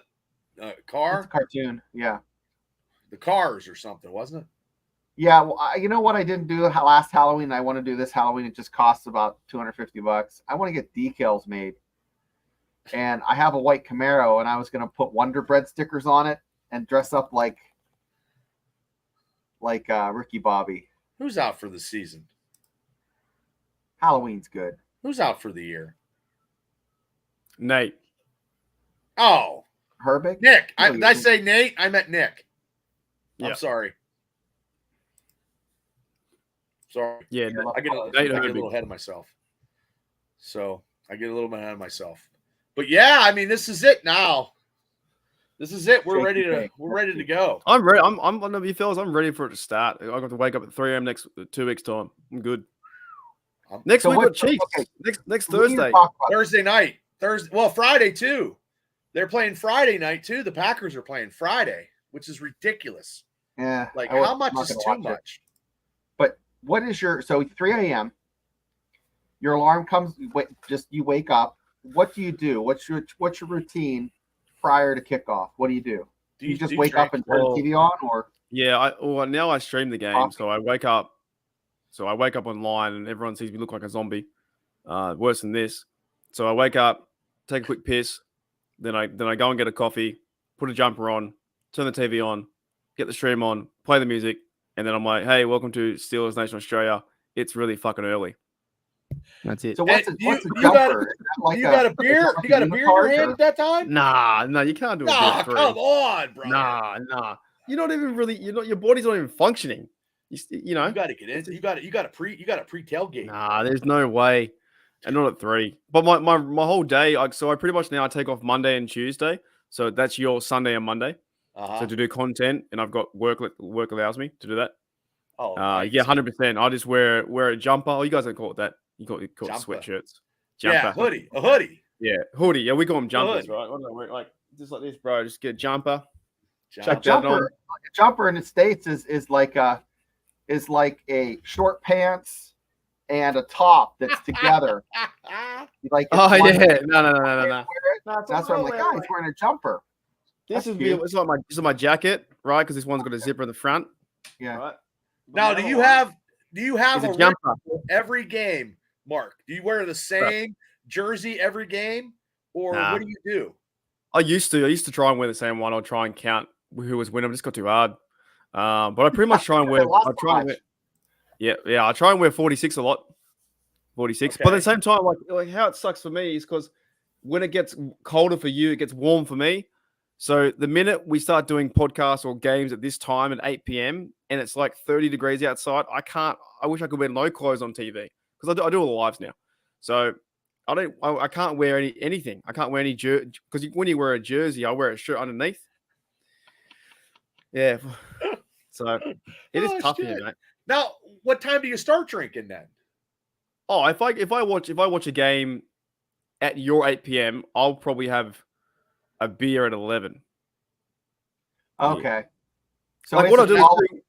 car? It's a cartoon, yeah. The Cars or something, wasn't it? Yeah, well, you know what I didn't do last Halloween? I want to do this Halloween. It just costs about $250. I want to get decals made. And I have a white Camaro, and I was going to put Wonder Bread stickers on it and dress up like Ricky Bobby. Who's out for the season? Halloween's good. Who's out for the year? Nate. Oh. Herbig? Nick. Did I say Nate? I meant Nick. Yeah. I'm sorry. Yeah. I get a little ahead of myself. But yeah, I mean, this is it now. This is it. We're ready to go. I'm ready. I'm one of you fellas. I'm ready for it to start. I got to wake up at 3 a.m. next 2 weeks time. I'm good. Next So week what- got Chiefs. okay. Next We need to Thursday. talk about- Thursday night. Well, Friday too. They're playing Friday night too. The Packers are playing Friday, which is ridiculous. Yeah, Like, I was how much not is gonna too watch it. much? But what is your 3 a.m. Your alarm comes. You wake up. What do you do? What's your routine prior to kickoff? What do you do? Do you just wake up and turn Well, the TV on, or Yeah, now I stream the game, Coffee. so I wake up online and everyone sees me look like a zombie. Worse than this. So I wake up, take a quick piss, then I go and get a coffee, put a jumper on, turn the TV on, get the stream on, play the music, and then I'm like, hey, welcome to Steelers Nation Australia. It's really fucking early. That's it. so what's And a what's a you got- jumper? Is that like You got a beer? like You got a unit beer in your card, hand or- at that time? Nah, you can't do a Nah, bit three. come on, bro. Nah. You're not even really. Your body's not even functioning. You know. You got to get in. You got to pre tailgate. Nah, there's no way. And not at 3. But my whole day, so I pretty much now I take off Monday and Tuesday. So that's your Sunday and Monday. Uh-huh. So to do content, and I've got work allows me to do that. Oh, nice. Yeah, 100%. I just wear a jumper. Oh, you guys don't call it that. You call it Jumper. sweatshirts. Yeah, a hoodie. Yeah, hoodie. Yeah, we call them jumpers, Hoodie. right? What do I wear? Like just like this, bro. Just get a jumper. A Check that on. jumper in the States is like a short pants and a top that's together. Like Oh it's one- yeah, no. wear it. That's why I'm like, oh, he's wearing a jumper. This That's is cute. it's like my jacket, right? Because this one's got a zipper in the front. Yeah. Right. Now, do you have It's a a jumper? ritual every game, Mark? Do you wear the same jersey every game, or Nah. what do you do? I used to try and wear the same one. I'll try and count who was winning. It just got too hard. But I pretty much try and wear. Lost I try and much. wear. Yeah. I try and wear 46 a lot. 46. But at Okay. the same time, like how it sucks for me is because when it gets colder for you, it gets warm for me. So the minute we start doing podcasts or games at this time at 8 p.m. and it's like 30 degrees outside, I wish I could wear no clothes on TV because I do all the lives now. So I can't wear anything. I can't wear any jersey because when you wear a jersey, I wear a shirt underneath. Yeah. So it is Oh, tough shit. here, mate. Now, what time do you start drinking then? Oh, if I watch a game at your 8 p.m., I'll probably have a beer at 11. Okay. So Like is what I it do 12 is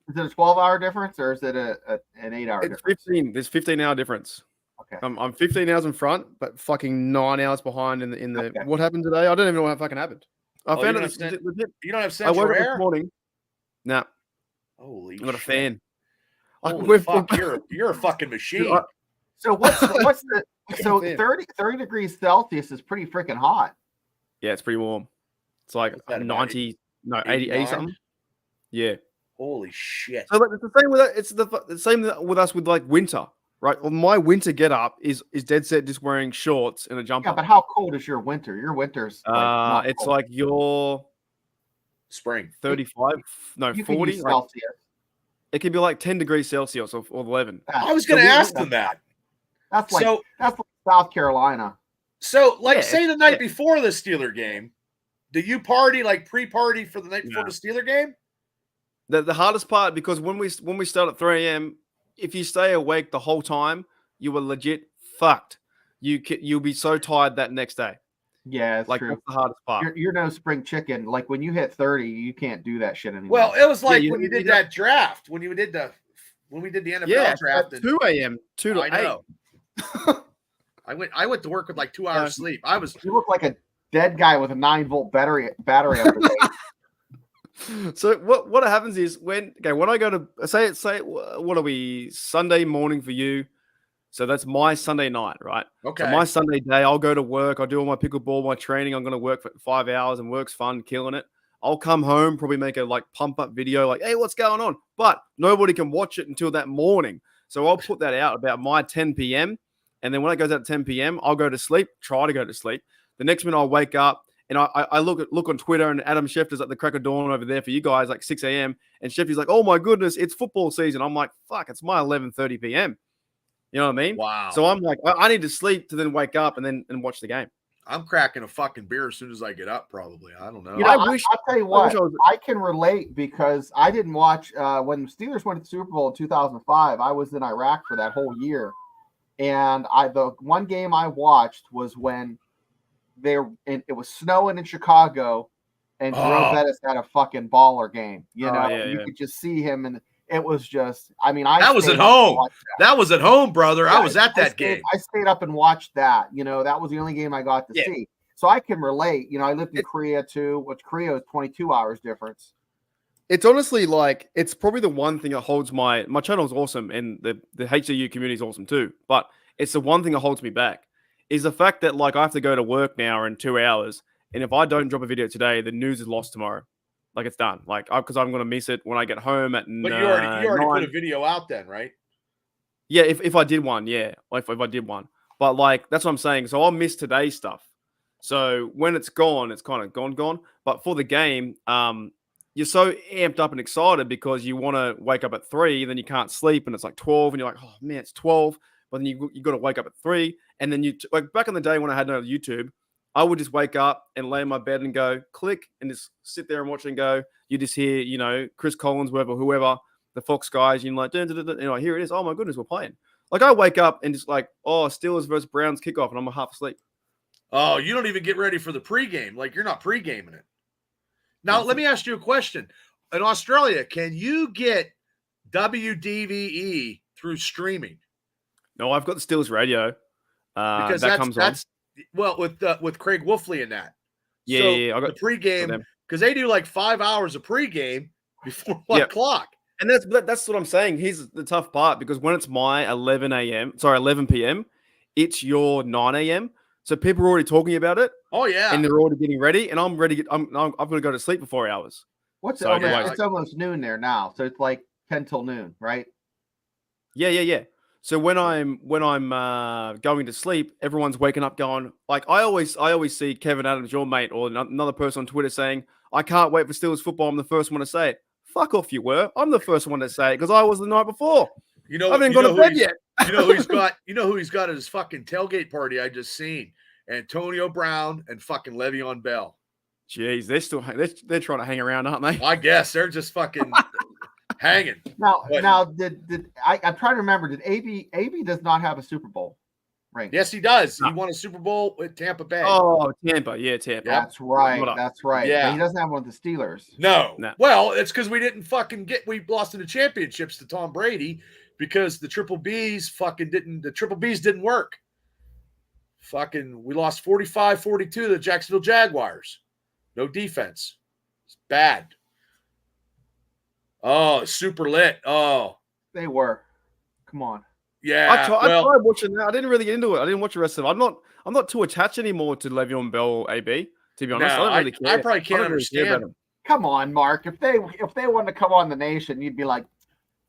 is it a 12-hour difference or is it an 8-hour it's difference? 15. There's 15-hour difference. Okay. I'm 15 hours in front, but fucking 9 hours behind in the. Okay. What happened today? I don't even know what fucking happened. I Oh, found you it don't have legit. You don't have I central woke up this air? morning. Nah, Holy I got a shit. fan. Holy fuck, you're a fucking machine. I- So what's the so Fan. 30 degrees Celsius is pretty freaking hot. Yeah, it's pretty warm. It's like What's that, about 90, no, 80 89? something. Yeah. Holy shit. So like, it's the same with it's the same with us with like winter, right? Well, my winter get up is dead set just wearing shorts and a jumper. Yeah, but how cold is your winter? Your winter's not It's cold. like your Spring. 35, no, you can 40. use Like, Celsius. it can be like 10 degrees Celsius or 11. I was going to ask them that. That's like So, South Carolina. like, Yeah, say the night yeah. before the Steeler game, do you party like pre-party for the night before No. the Steeler game? The hardest part, because when we start at 3 a.m., if you stay awake the whole time, you are legit fucked. You'll be so tired that next day. Yeah, it's Like true. that's the hardest part. You're no spring chicken. Like when you hit 30, you can't do that shit anymore. Well, it was like you- when you you did don't- that draft, when we did the NFL Yeah, draft. at And 2 a.m., 2 to I 8. know. I went to work with like 2 hours sleep. I was you look like a dead guy with a 9-volt battery on the face. So what happens is when I go to say what are we Sunday morning for you? So that's my Sunday night, right? okay. So my Sunday day, I'll go to work. I'll do all my pickleball, my training. I'm going to work for 5 hours and work's fun, killing it. I'll come home, probably make a like pump up video, like, hey, what's going on? But nobody can watch it until that morning. So I'll put that out about my 10 p.m. And then when it goes out at 10 p.m., I'll go to sleep, try to go to sleep. The next minute I'll wake up and I look on Twitter and Adam Schefter's at the crack of dawn over there for you guys, like 6 a.m. And Schefter's like, oh my goodness, it's football season. I'm like, fuck, it's my 11:30 p.m. You know what I mean? Wow. So I'm like, I need to sleep to then wake up and watch the game. I'm cracking a fucking beer as soon as I get up, probably. I don't know. You know, I I'll wish- tell you I wish what, I was- I can relate because I didn't watch when the Steelers went to the Super Bowl in 2005. I was in Iraq for that whole year, And the one game I watched was when it was snowing in Chicago, and Jerome Bettis had a fucking baller game. You know, you could just see him, and it was just. I mean, that was at home. That was at home, brother. Yeah, I was at that game. I stayed up and watched that. You know, that was the only game I got to see. So I can relate. You know, I lived in Korea too, which Korea is 22 hours difference. It's honestly like it's probably the one thing that holds my channel is awesome, and the HCU community is awesome too. But it's the one thing that holds me back is the fact that like I have to go to work now in 2 hours, and if I don't drop a video today, the news is lost tomorrow. Like it's done. Like because I'm gonna miss it when I get home at. But you already put a video out then, right? Yeah, if I did one, yeah, if I did one. But like that's what I'm saying. So I'll miss today's stuff. So when it's gone, it's kind of gone. But for the game, you're so amped up and excited because you want to wake up at 3, then you can't sleep, and it's like 12, and you're like, oh man, it's 12. But then you got to wake up at 3, and then you like back in the day when I had no YouTube, I would just wake up and lay in my bed and go click and just sit there and watch and go. You just hear, you know, Chris Collins, whoever, the Fox guys, you're like, dun, dun, dun, dun, and like, here it is. Oh my goodness, we're playing. Like I wake up and just like, oh, Steelers versus Browns kickoff, and I'm half asleep. Oh, you don't even get ready for the pregame. Like you're not pregaming it. Now, let me ask you a question. In Australia, can you get WDVE through streaming? No, I've got the Steelers radio. Because that comes on. Well, with Craig Wolfley in that. Yeah, I got the pregame because they do like 5 hours of pregame before 1 o'clock. And that's what I'm saying. Here's the tough part because when it's my 11 p.m., it's your 9 a.m. So people are already talking about it. Oh yeah, and they're already getting ready, and I'm ready. I'm going to go to sleep for 4 hours. It's almost noon there now, so it's like 10 till noon, right? Yeah. So when I'm going to sleep, everyone's waking up going like I always see Kevin Adams, your mate, or another person on Twitter saying, "I can't wait for Steelers football. I'm the first one to say it." Fuck off, you were. I'm the first one to say it because I was the night before. You know, I haven't gone to bed yet. You know who he's got? You know who he's got at his fucking tailgate party? I just seen Antonio Brown and fucking Le'Veon Bell. Jeez, they're trying to hang around, aren't they? I guess they're just fucking hanging. Now, did I'm trying to remember? Did AB does not have a Super Bowl ring? Yes, he does. He won a Super Bowl with Tampa Bay. Oh, Tampa, yeah, Tampa. That's right. That's right. Yeah, but he doesn't have one with the Steelers. No. Well, it's because we didn't fucking we lost in the championships to Tom Brady because the Triple Bs didn't work. Fucking, we lost 45-42 to the Jacksonville Jaguars. No defense. It's bad. Oh, super lit. Oh. They were. Come on. Yeah. I tried watching that. I didn't really get into it. I didn't watch the rest of it. I'm not too attached anymore to Le'Veon Bell or AB, to be honest. No, I don't really care. I probably can't understand them. Come on, Mark. If they wanted to come on the nation, you'd be like,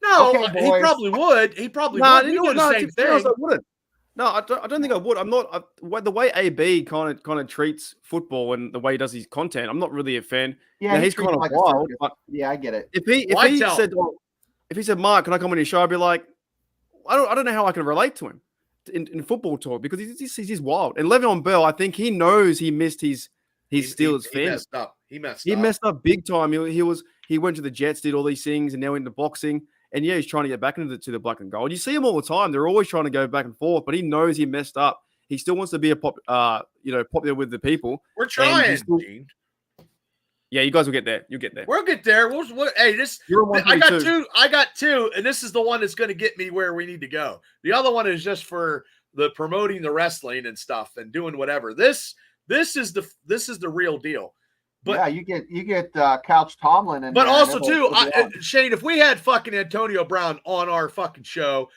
no, okay, he probably would. He probably would. He would do the same thing. I wouldn't. No, I don't think I would. I'm not the way AB kind of treats football and the way he does his content. I'm not really a fan. Yeah, he's kind of like wild. Yeah, I get it. If he said, Mark, can I come on your show? I'd be like, I don't know how I can relate to him in football talk because he's wild. And Le'Veon Bell, I think he knows he missed his Steelers fans. He messed up big time. He went to the Jets, did all these things, and now into boxing. And yeah, he's trying to get back into the black and gold. You see him all the time. They're always trying to go back and forth, but he knows he messed up. He still wants to be popular with the people. We're trying. Yeah, you guys will get there. You'll get there. We'll get there. I got two, and this is the one that's going to get me where we need to go. The other one is just for the promoting the wrestling and stuff and doing whatever. This is the real deal. But yeah, you get Couch Tomlin, but also too, Shane. If we had fucking Antonio Brown on our fucking show,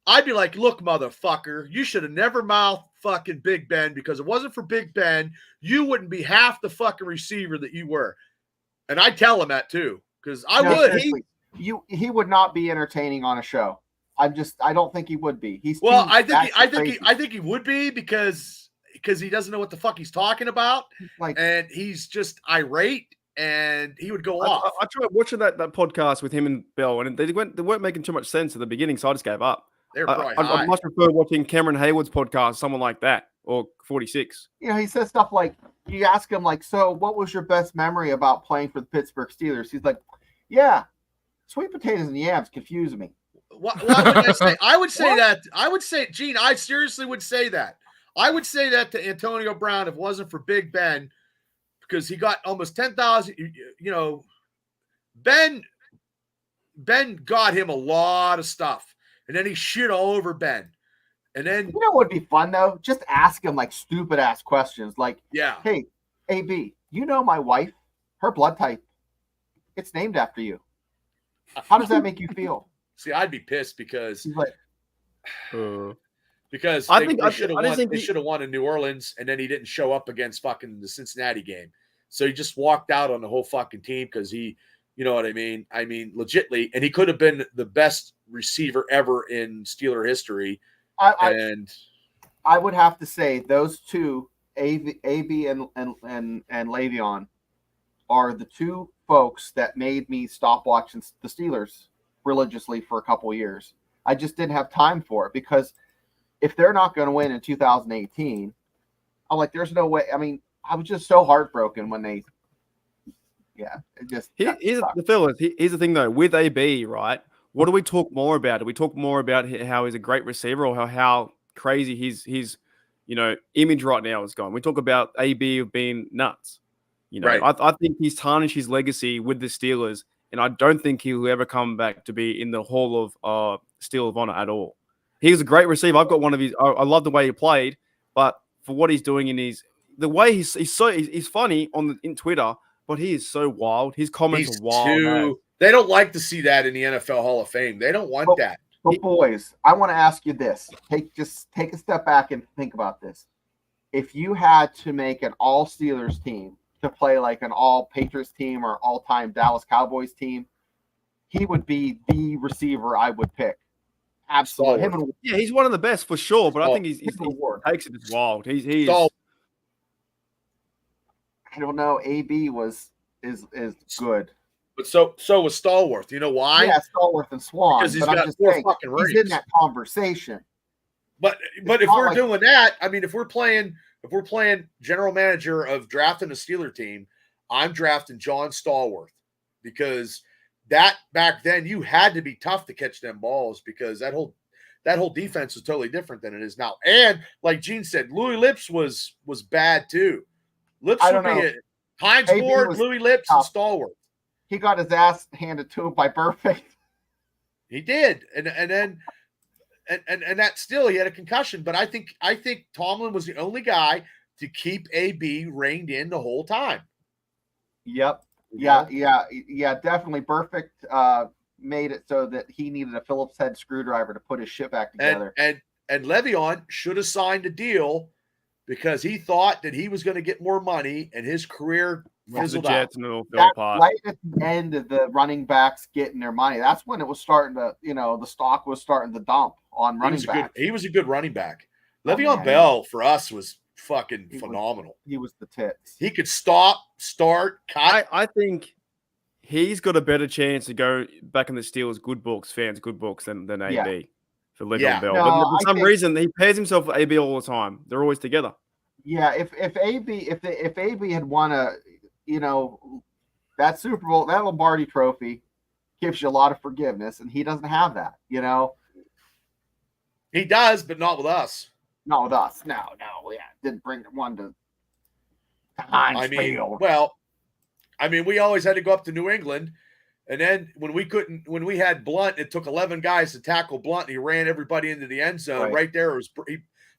I'd be like, "Look, motherfucker, you should have never mouthed fucking Big Ben because if it wasn't for Big Ben, you wouldn't be half the fucking receiver that you were." And I'd tell him that too because I would. He would not be entertaining on a show. I don't think he would be. I think he would be because he doesn't know what the fuck he's talking about, and he's just irate, and he would go off. I tried watching that podcast with him and Bell, and they weren't making too much sense at the beginning, so I just gave up. They're probably high. I much prefer watching Cameron Hayward's podcast, someone like that, or 46. He says stuff like, you ask him, like, so what was your best memory about playing for the Pittsburgh Steelers? He's like, yeah, sweet potatoes and yams confuse me. why would I say? I would say that. I would say, Gene, I seriously would say that. I would say that to Antonio Brown if it wasn't for Big Ben, because he got almost 10,000. You know, Ben got him a lot of stuff, and then he shit all over Ben. And then, you know what would be fun though? Just ask him like stupid ass questions, like, yeah, "Hey, AB, you know my wife? Her blood type, it's named after you. How does that make you feel?" see, I'd be pissed because He's like, they should have won in New Orleans, and then he didn't show up against fucking the Cincinnati game, so he just walked out on the whole fucking team because he, you know what I mean? I mean, legitly, and he could have been the best receiver ever in Steeler history. I would have to say those two, AB and Le'Veon, are the two folks that made me stop watching the Steelers religiously for a couple of years. I just didn't have time for it because if they're not going to win in 2018, I'm like, there's no way. I mean, I was just so heartbroken when they, it just. Here's the thing though, with AB, right? What do we talk more about? Do we talk more about how he's a great receiver or how crazy his image right now is going? We talk about AB of being nuts. Right. I think he's tarnished his legacy with the Steelers, and I don't think he'll ever come back to be in the Hall of Steel of Honor at all. He was a great receiver. I've got one of his. I love the way he played, but for what he's doing the way he's funny in Twitter, but he is so wild. His comments are wild. They don't like to see that in the NFL Hall of Fame. They don't want that. But boys, I want to ask you this. Take a step back and think about this. If you had to make an all Steelers team to play like an all Patriots team or all-time Dallas Cowboys team, he would be the receiver I would pick. Absolutely. He's one of the best for sure, but I think he takes it as wild. He's I don't know. AB is good. But so was Stallworth. You know why? Yeah, Stallworth and Swan. Because he's got four fucking rings. He's in that conversation. But if we're doing that, I mean, if we're playing general manager of drafting a Steeler team, I'm drafting John Stallworth, because that back then you had to be tough to catch them balls, because that whole defense was totally different than it is now. And like Gene said, Louis Lips was bad too. Lips would be it. Hines Ward, Louis Lips, and Stallworth. He got his ass handed to him by Burfict. He did, and then that still he had a concussion. But I think Tomlin was the only guy to keep AB reined in the whole time. Yep. Yeah. Definitely. Burfict made it so that he needed a Phillips head screwdriver to put his shit back together. And Le'Veon should have signed a deal because he thought that he was going to get more money, and his career fizzled out. Right at the end of the running backs getting their money, that's when it was starting to, the stock was starting to dump on running backs. He was a good running back. Le'Veon Bell for us was fucking phenomenal. He was the tits. He could stop, start, cut. I think he's got a better chance to go back in the Steelers good books than AB for Le'Veon Bell. No, but for some reason he pairs himself with AB all the time. They're always together. Yeah, if AB had won that Super Bowl, that Lombardi trophy gives you a lot of forgiveness, and he doesn't have that, He does, but not with us. Not with us. No, didn't bring one to Heinz Field. We always had to go up to New England, and then when we had Blunt, it took 11 guys to tackle Blunt, and he ran everybody into the end zone. Right there,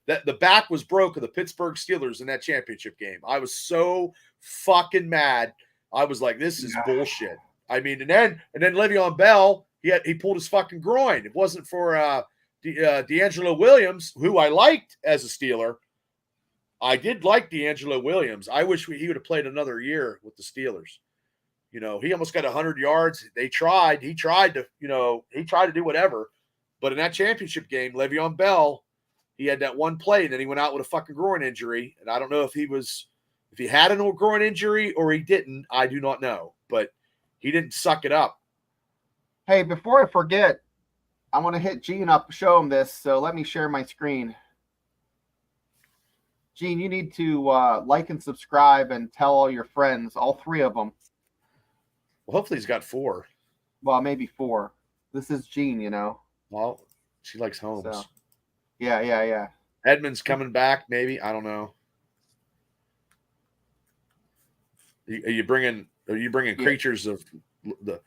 the back was broke of the Pittsburgh Steelers in that championship game. I was so fucking mad. I was like, this is bullshit. I mean, and then Le'Veon Bell, he pulled his fucking groin. It wasn't for D'Angelo Williams, who I liked as a Steeler. I did like D'Angelo Williams. I wish he would have played another year with the Steelers. He almost got 100 yards. He tried to do whatever. But in that championship game, Le'Veon Bell, he had that one play, and then he went out with a fucking groin injury. And I don't know if he had a groin injury or he didn't. I do not know. But he didn't suck it up. Hey, before I forget, I want to hit Gene up, show him this. So let me share my screen. Gene, you need to like and subscribe and tell all your friends, all 3 of them. Well, hopefully he's got 4. Well, maybe 4. This is Gene, Well, she likes Holmes. So, yeah. Edmund's coming back, maybe. I don't know. Are you bringing creatures of the?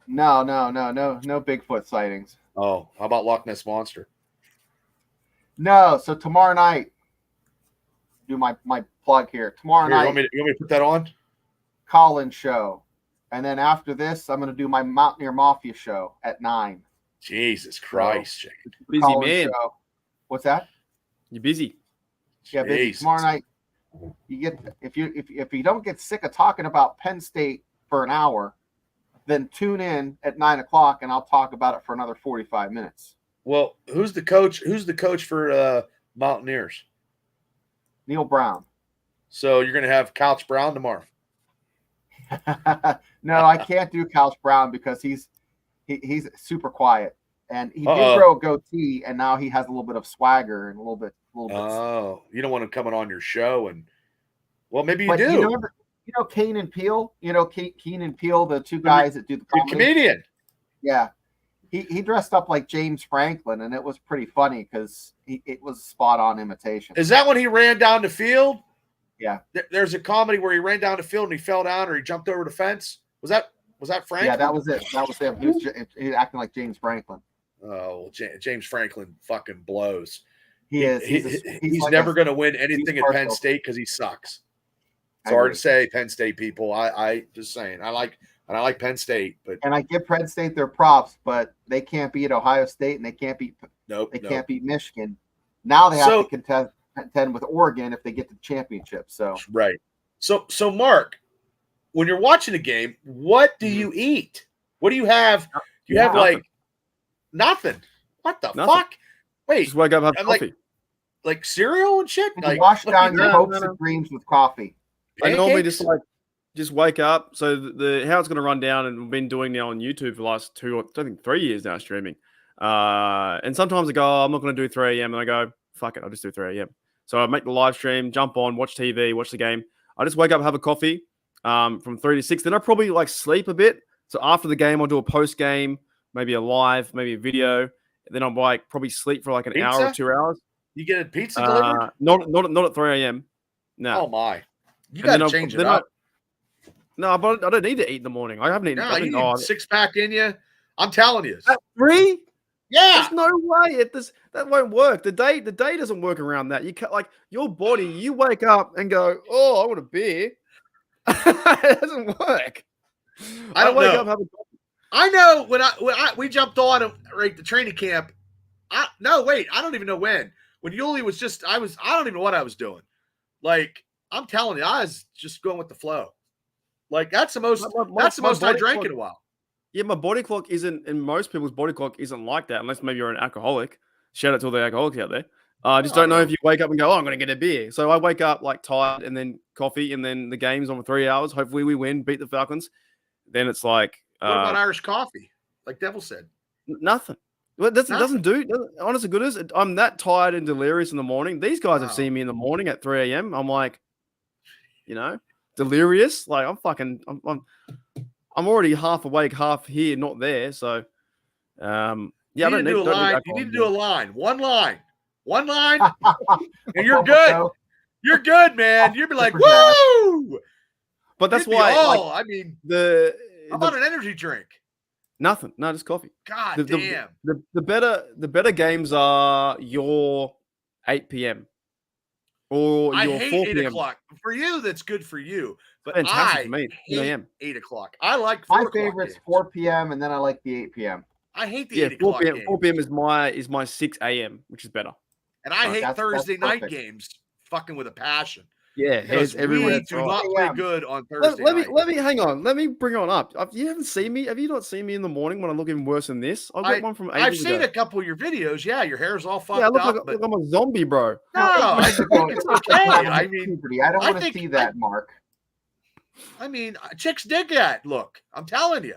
No Bigfoot sightings. Oh, how about Loch Ness Monster? No. So tomorrow night, do my plug here. Tomorrow Here, night, you want me to put that on? Collins show, and then after this, I'm going to do my Mountaineer Mafia show at 9. Jesus Christ, Jake. Busy Collins man. show. What's that? You're busy. Yeah, busy. Jesus. Tomorrow night, you get if you don't get sick of talking about Penn State for an hour, then tune in at 9 o'clock and I'll talk about it for another 45 minutes. Well, who's the coach? Who's the coach for Mountaineers? Neil Brown. So you're going to have Couch Brown tomorrow. No, I can't do Couch Brown because he's super quiet, and he did Uh-oh. grow a goatee, and now he has a little bit of swagger and a little bit. Oh, you don't want him coming on your show, and well, maybe you But do. you know Kane and Peele. You know Keen and Peele, the two guys that do the Good comedy? comedian. Yeah, he dressed up like James Franklin, and it was pretty funny because it was spot on imitation. Is that when he ran down the field? Yeah. There's a comedy where he ran down the field and he fell down or he jumped over the fence. Was that Franklin? Yeah, that was it. That was him. He was acting like James Franklin. Oh, James Franklin fucking blows. He is. He's like never going to win anything at Penn partial. State because he sucks. I Sorry agree. to say, Penn State people. I just saying. I like Penn State, but And I give Penn State their props, but they can't beat Ohio State and they can't beat nope. can't beat Michigan. Now they have So- to contend with Oregon if they get the championship. So Right. So Mark, when you're watching a game, what do you eat? What do you have? Do you have Nothing. like nothing? What the Nothing. fuck? Wait, Just wake up, have I'm like- coffee. like cereal and shit? Like wash down your no, hopes no. and dreams with coffee. I normally pancakes? just wake up. So the how it's going to run down, and we've been doing now on YouTube for the last 3 years now streaming. And sometimes I go, I'm not going to do 3 a.m. and I go, fuck it, I'll just do 3 a.m. So I make the live stream, jump on, watch TV, watch the game. I just wake up, have a coffee from 3 to 6. Then I probably like sleep a bit. So after the game, I'll do a post game, maybe a live, maybe a video. And then I'll like probably sleep for like an hour or Pizza? 2 hours. You get a pizza delivered? Not at 3 a.m. No. Oh my! You And got then to I'll- change it then up. No, but I don't need to eat in the morning. I haven't eaten. No, I you think, need 6-pack in you. I'm telling you. at 3? Yeah. There's no way that won't work. The day doesn't work around that. You can't, like your body. You wake up and go, "Oh, I want a beer." It doesn't work. I don't wake know. up, have a coffee. I know when we jumped on right the training camp. I don't even know when. When Yuli was just I don't even know what I was doing. Like I'm telling you, I was just going with the flow. Like that's the most that's the my most I body drank clock- in a while. Yeah, my body clock isn't, and most people's body clock isn't like that, unless maybe you're an alcoholic. Shout out to all the alcoholics out there. I just don't know if you wake up and go, "Oh, I'm going to get a beer." So I wake up like tired, and then coffee, and then the game's on for 3 hours. Hopefully, we win, beat the Falcons. Then it's like What about Irish coffee? Like Devil said. nothing. Well, it Nothing. doesn't do. Honest to goodness, I'm that tired and delirious in the morning. These guys have Wow. seen me in the morning at 3 a.m. I'm like, delirious. Like I'm already half awake, half here, not there. So, yeah, You I need don't to do a don't line. You alcohol need to in do a me. line. One line, and you're good. You're good, man. You'd be like, Super fast. woo! But that's You'd be why all, like, I mean, the how about an energy drink? nothing. No, just coffee. God The- damn. The better games are your 8 p.m. or I your hate 4 8 p.m. o'clock. For you, that's good for you. But Fantastic I for me. 10 hate a.m. 8 o'clock. I like 4 My o'clock favorite's games. 4 p.m. and then I like the 8 p.m. I hate the Yeah, 8 4 o'clock p.m. games. 4 p.m. is my 6 a.m., which is better. And I hate That's Thursday night perfect. games fucking with a passion. Yeah, Because heads everywhere. we that's do right. not play 8 good on Let, Thursday let me night. let me hang on. Let me bring on up. You haven't seen me. Have you not seen me in the morning when I look even worse than this? I got one from ages I've seen ago. a couple of your videos. Yeah, your hair's all fucked Yeah, I look up. like, but I'm a zombie, bro. no, I think it's okay. I don't I want to think- see that, Mark. chicks dig that look. I'm telling you.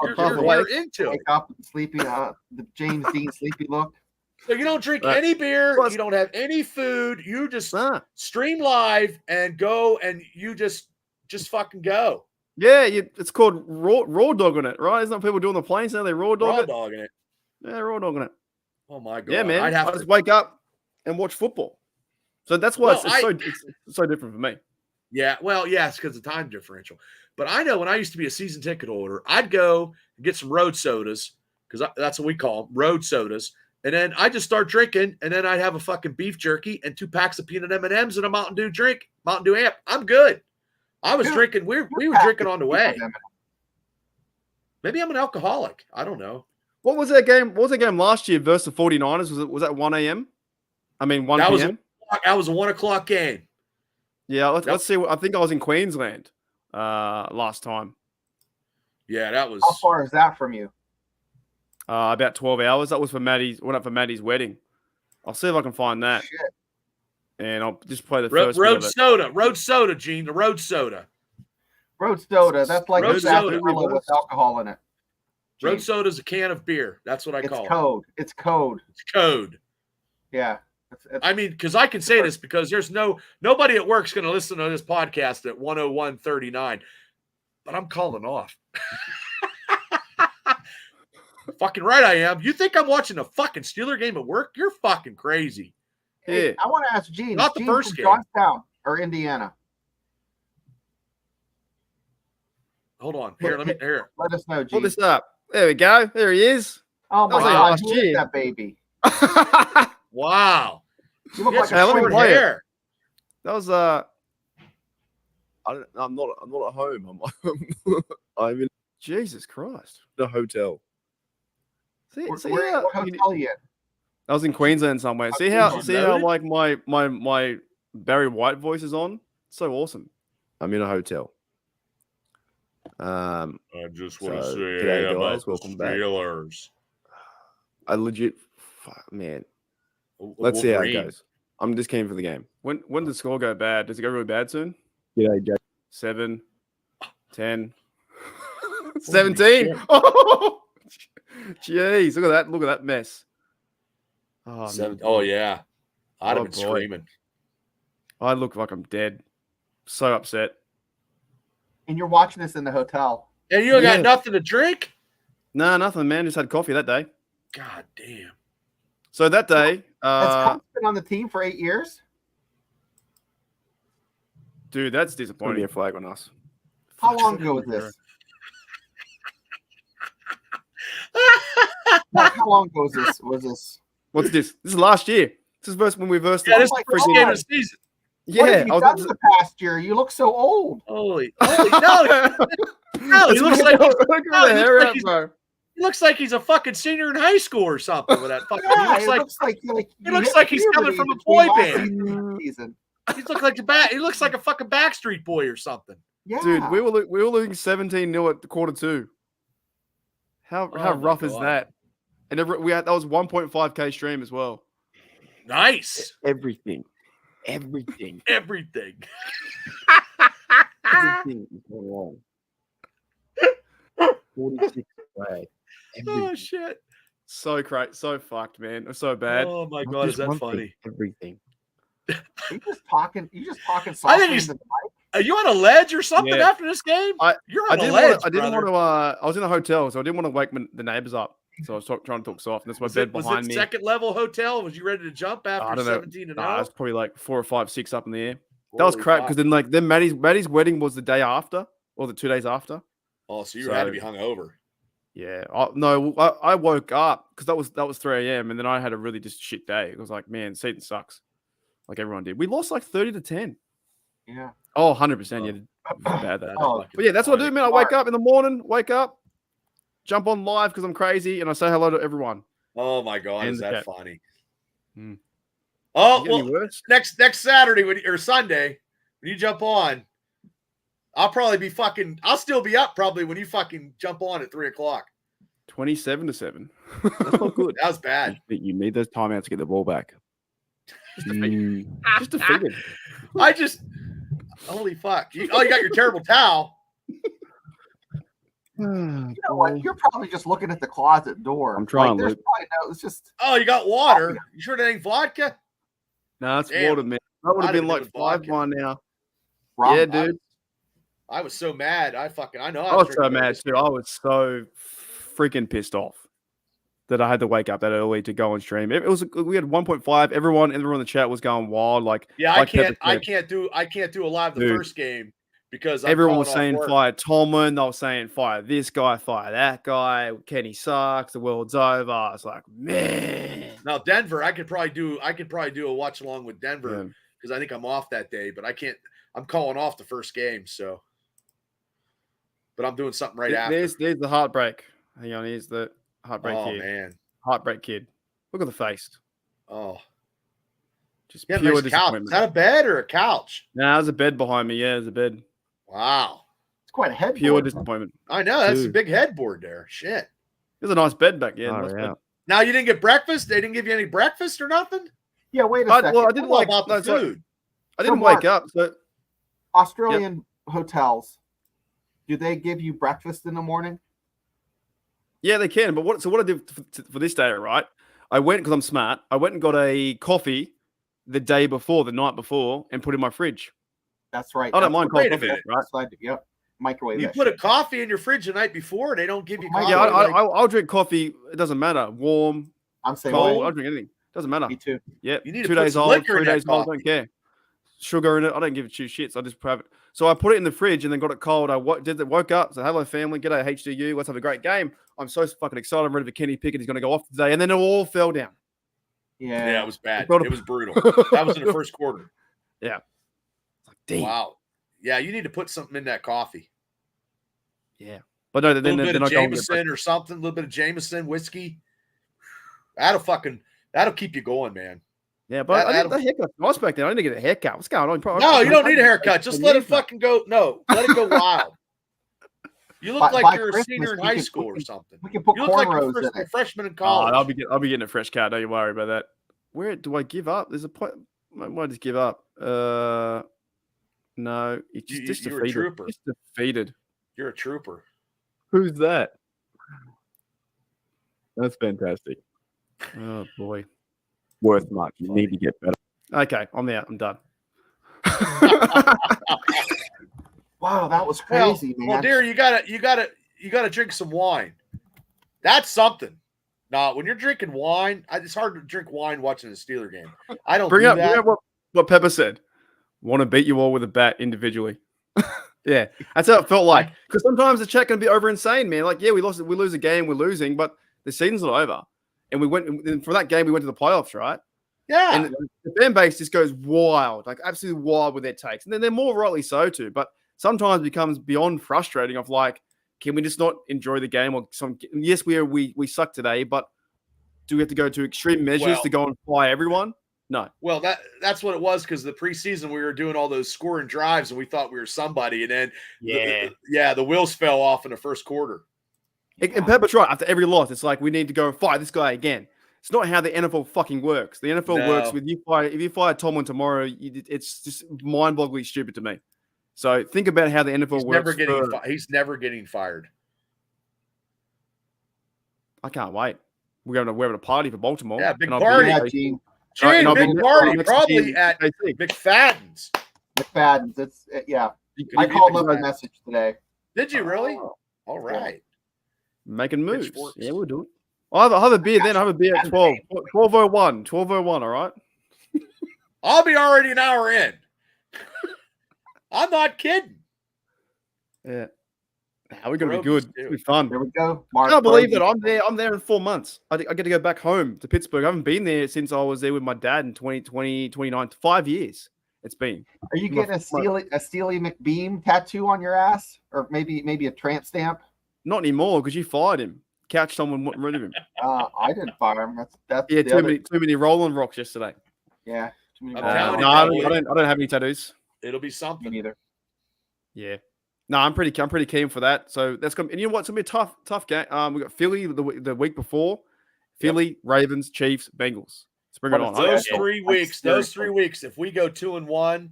You're, half you're, awake. you're into it. Wake up with the sleepy, the James Dean sleepy look. So you don't drink Right. any beer. Plus- You don't have any food. You just Nah. stream live and go, and you just fucking go. Yeah, it's called raw dogging it, right? Isn't that what people do on the planes now? They raw dog Raw it. dogging it. Yeah, we're all doing it. Oh my god. Yeah, man. I'd have I to. just wake up and watch football. So that's why Well, it's so different for me. Yeah, well, yes, because of the time differential. But I know when I used to be a season ticket holder, I'd go and get some road sodas because that's what we call them, road sodas. And then I just start drinking, and then I'd have a fucking beef jerky and 2 packs of peanut M&Ms and a Mountain Dew amp. I'm good. I was drinking. We were drinking on the way. Maybe I'm an alcoholic. I don't know. What was that game? What was that game last year versus the 49ers? Was that 1 a.m.? I mean 1 p.m. That was a 1 o'clock game. Yeah, let's see. I think I was in Queensland last time. Yeah, that was. How far is that from you? About 12 hours. That was for Maddie's. Went up for Maddie's wedding. I'll see if I can find that. Shit. And I'll just play the first road soda, Gene. The road soda. Road soda. That's like Road a soda. with alcohol in it. Road soda is a can of beer. That's what I call it. It's code. It's code. Yeah. I mean, because I can say this because there's nobody at work's going to listen to this podcast at 101:39, but I'm calling off. Fucking right I am. You think I'm watching a fucking Steeler game at work? You're fucking crazy. Hey, Yeah. I want to ask Gene. Not the Gene first from game. Johnstown or Indiana? Hold on. Here, let me hear. Let us know, Pull Gene. this up. There we go. There he is. Oh my That was God, last who is year. that baby? Wow. You look You like got a some let me short play it. hair. That was I'm not at home. I'm in Jesus Christ. a hotel. See, Where, see where, how what hotel you in? I was in Queensland somewhere. See how like my Barry White voice is on? So awesome. I'm in a hotel. I just want to say g'day, about guys. Welcome back. Steelers. I legit, man. Let's see how it goes. I'm just keen for the game. When does the score go bad? Does it go really bad soon? G'day, Jack. 7, 10, 17. shit. Oh, jeez, look at that mess. Oh, man. Oh yeah. I'd have Oh, been boy. screaming. I look like I'm dead. So upset. And you're watching this in the hotel. And you got Yeah. nothing to drink? Nah, nothing, man. Just had coffee that day. God damn. So that day, Has Coach been on the team for 8 years? dude, that's Putting disappointing. a flag on us. How long ago was this? Mark, how long ago was this? What's this? This is last year. This is when we versed. Yeah, this is my the first God. game of the season. What Yeah, have you done in the past year? You look so old. Holy no, he looks like he looks like he's a fucking senior in high school or something with that fucking. Yeah, he looks like he looks hit like he's coming puberty from a between boy last band. season and this season. He looks like a fucking Backstreet Boy or something. Yeah, Dude, we were losing 17-0 at the quarter 2. How Oh my rough is God. that? And that was 1.5K stream as well. Nice. Everything. Everything. Everything. Everything is going wrong. 46 away. Oh shit. So great, so fucked, man. It's so bad. Oh my Not god, is just that one thing, funny? everything. you just talking I softly think into the mic. Are you on a ledge or something Yeah. after this game? You're I on a didn't ledge. want. I didn't brother. want to. I was in a hotel, so I didn't want to wake the neighbors up. So I was trying to talk soft. And that's my Was bed it, was behind it me. second level hotel? Was you ready to jump I after don't know. 17 and Nah, 0? it's probably like 4 or 5, 6 up in the air. That was Holy crap fuck. because then Maddie's wedding was the day after or the 2 days after. Oh, so you had to So- be hungover. Yeah. I woke up because that was 3 a.m. and then I had a really just shit day. It was like, man, Seaton sucks. Like everyone did. We lost like 30-10. Yeah. Oh, 100%. Yeah, bad that. Oh, But yeah, that's what I do, man. I Smart. wake up in the morning, jump on live because I'm crazy, and I say hello to everyone. Oh my god, And is the that cat. funny? Hmm. Oh Is it any well, worse? next Saturday or Sunday when you jump on, I'll probably be fucking. I'll still be up probably when you fucking jump on at 3:00. 27-7. That's not good. That was bad. You need those timeouts to get the ball back. Just defeated. I just holy fuck. You got your terrible towel. You know what? You're probably just looking at the closet door. I'm trying, There's Luke. probably no. It's just. Oh, you got water. You sure that ain't vodka? No, it's Damn. water, man. That would have I'd been have like been vodka. 5-1 now. Rum. Yeah, dude. I was so mad. I know. I was so drinking mad this. too. I was so freaking pissed off. that I had to wake up that early to go and stream. We had 1.5. Everyone in the chat was going wild. Like, Yeah, like I can't do a live the Dude. first game because everyone was saying work. fire Tomlin. They were saying fire this guy, fire that guy. Kenny sucks. The world's over. It's like, man. Now Denver, I could probably do a watch along with Denver because I think I'm off that day, but I can't. I'm calling off the first game, so. But I'm doing something right after. There's the heartbreak. Hang on, here's the heartbreak kid. kid. Man, heartbreak kid. Look at the face. Oh, just yeah, pure nice couch. Is that a bed or a couch? Nah, there's a bed behind me. Yeah, there's a bed. Wow, it's quite a headboard. Pure disappointment. I know that's a big headboard there. Shit. There's a nice bed back. Yeah, Oh, nice yeah. bed. Now you didn't get breakfast. They didn't give you any breakfast or nothing. Yeah, wait a second. Well, I didn't What like about the food. I didn't Mark, wake up. So Australian hotels, do they give you breakfast in the morning? yeah, they can. But what I did for this day, right? I went because I'm smart. I went and got a coffee the day before, the night before, and put it in my fridge. That's right. I don't mind cold wait a coffee, minute. right? Right. Yep. Microwave. You that put shit. a coffee in your fridge the night before, and they don't give you coffee. Yeah, I'll drink coffee. It doesn't matter. Warm, I'm saying cold. I'll drink anything. Doesn't matter. Me too. Yeah, You need to 2 put days some old, liquor 3 in that days old. coffee. Don't care. Sugar in it. I don't give two shits. I just have it. So I put it in the fridge and then got it cold. Woke up. So hello family. G'day HDU. Let's have a great game. I'm so fucking excited. I'm ready for Kenny Pickett. He's going to go off today. And then it all fell down. Yeah. Yeah, it was bad. Brought It was brutal. That was in the first quarter. Yeah. Damn. Wow. Yeah, you need to put something in that coffee. Yeah. But no, A little bit then of I go and get Jameson or something. A little bit of Jameson whiskey. That'll keep you going, man. Yeah, but That- the haircut. I was back then. I didn't get a haircut. What's going on? No, you don't need a haircut. Just let it fucking go. No, let it go wild. You look By like you're a Christmas, senior in we high can- school we or can- something. We can put You look like cornrows a in it. freshman in Oh, college. I'll be getting a fresh cut. Don't you worry about that. Where do I give up? There's a point. I might just give up. No, it's just you're a defeated. trooper. Just defeated. You're a trooper. Who's that? That's fantastic. Oh boy. Worth much. You need to get better. Okay, I'm out. I'm done. Wow, that was Well, crazy, man. well, dear, you gotta drink some wine. That's something. Now, when you're drinking wine, it's hard to drink wine watching a Steeler game. I don't Bring do up that. what Pepper said. Want to beat you all with a bat individually. Yeah, that's how it felt like. Because sometimes the chat can be over insane, man. Like, yeah, we lose a game, we're losing, but the season's not over. And and for that game, we went to the playoffs, right? Yeah. And the fan base just goes wild, like absolutely wild with their takes. And then they're more rightly so too. But sometimes it becomes beyond frustrating of like, can we just not enjoy the game? Or yes, we suck today, but do we have to go to extreme measures to go and fly everyone? No. Well, that's what it was because the preseason we were doing all those scoring drives and we thought we were somebody, and then the wheels fell off in the first quarter. And Pepper's right. After every loss, it's like we need to go and fight this guy again. It's not how the NFL fucking works. The NFL works with if you fire Tomlin tomorrow, it's just mind-bogglingly stupid to me. So think about how the NFL works. He's never getting fired. I can't wait. We're having a party for Baltimore. Yeah, big and I'll party. be- Yeah, Gene. Gene, I'll be big next- party, next probably team, at KC. McFadden's. McFadden's. It's yeah. I Did called you- up a message today. Did you really? Oh. All right. Making moves. Pitchforks. Yeah, we'll do it. I'll have a beer then. I'll have a beer at 12. 12:01. 12:01, all right? I'll be already an hour in. I'm not kidding. Yeah. We're going to be Road good. was It'll be fun. There we go. I Mark can't believe Brody. that I'm there in 4 months. I get to go back home to Pittsburgh. I haven't been there since I was there with my dad in 2020, 29, 5 years. It's been. Are you getting a Steely McBeam tattoo on your ass, or maybe a tramp stamp? Not anymore because you fired him. Couch someone got rid of him. I didn't fire him. That's Yeah, the too other- many Rolling Rocks yesterday. Yeah, too many. I'm balls. telling No, you, I don't have any tattoos. It'll be Me something. neither. Yeah. No, I'm pretty keen for that. So that's going. And you know what? It's gonna be a tough game. We got Philly the week before. Philly, Ravens, Chiefs, Bengals. Let's bring it on. Those Yeah. 3 I'm weeks. scared. Those 3 weeks. If we go 2-1,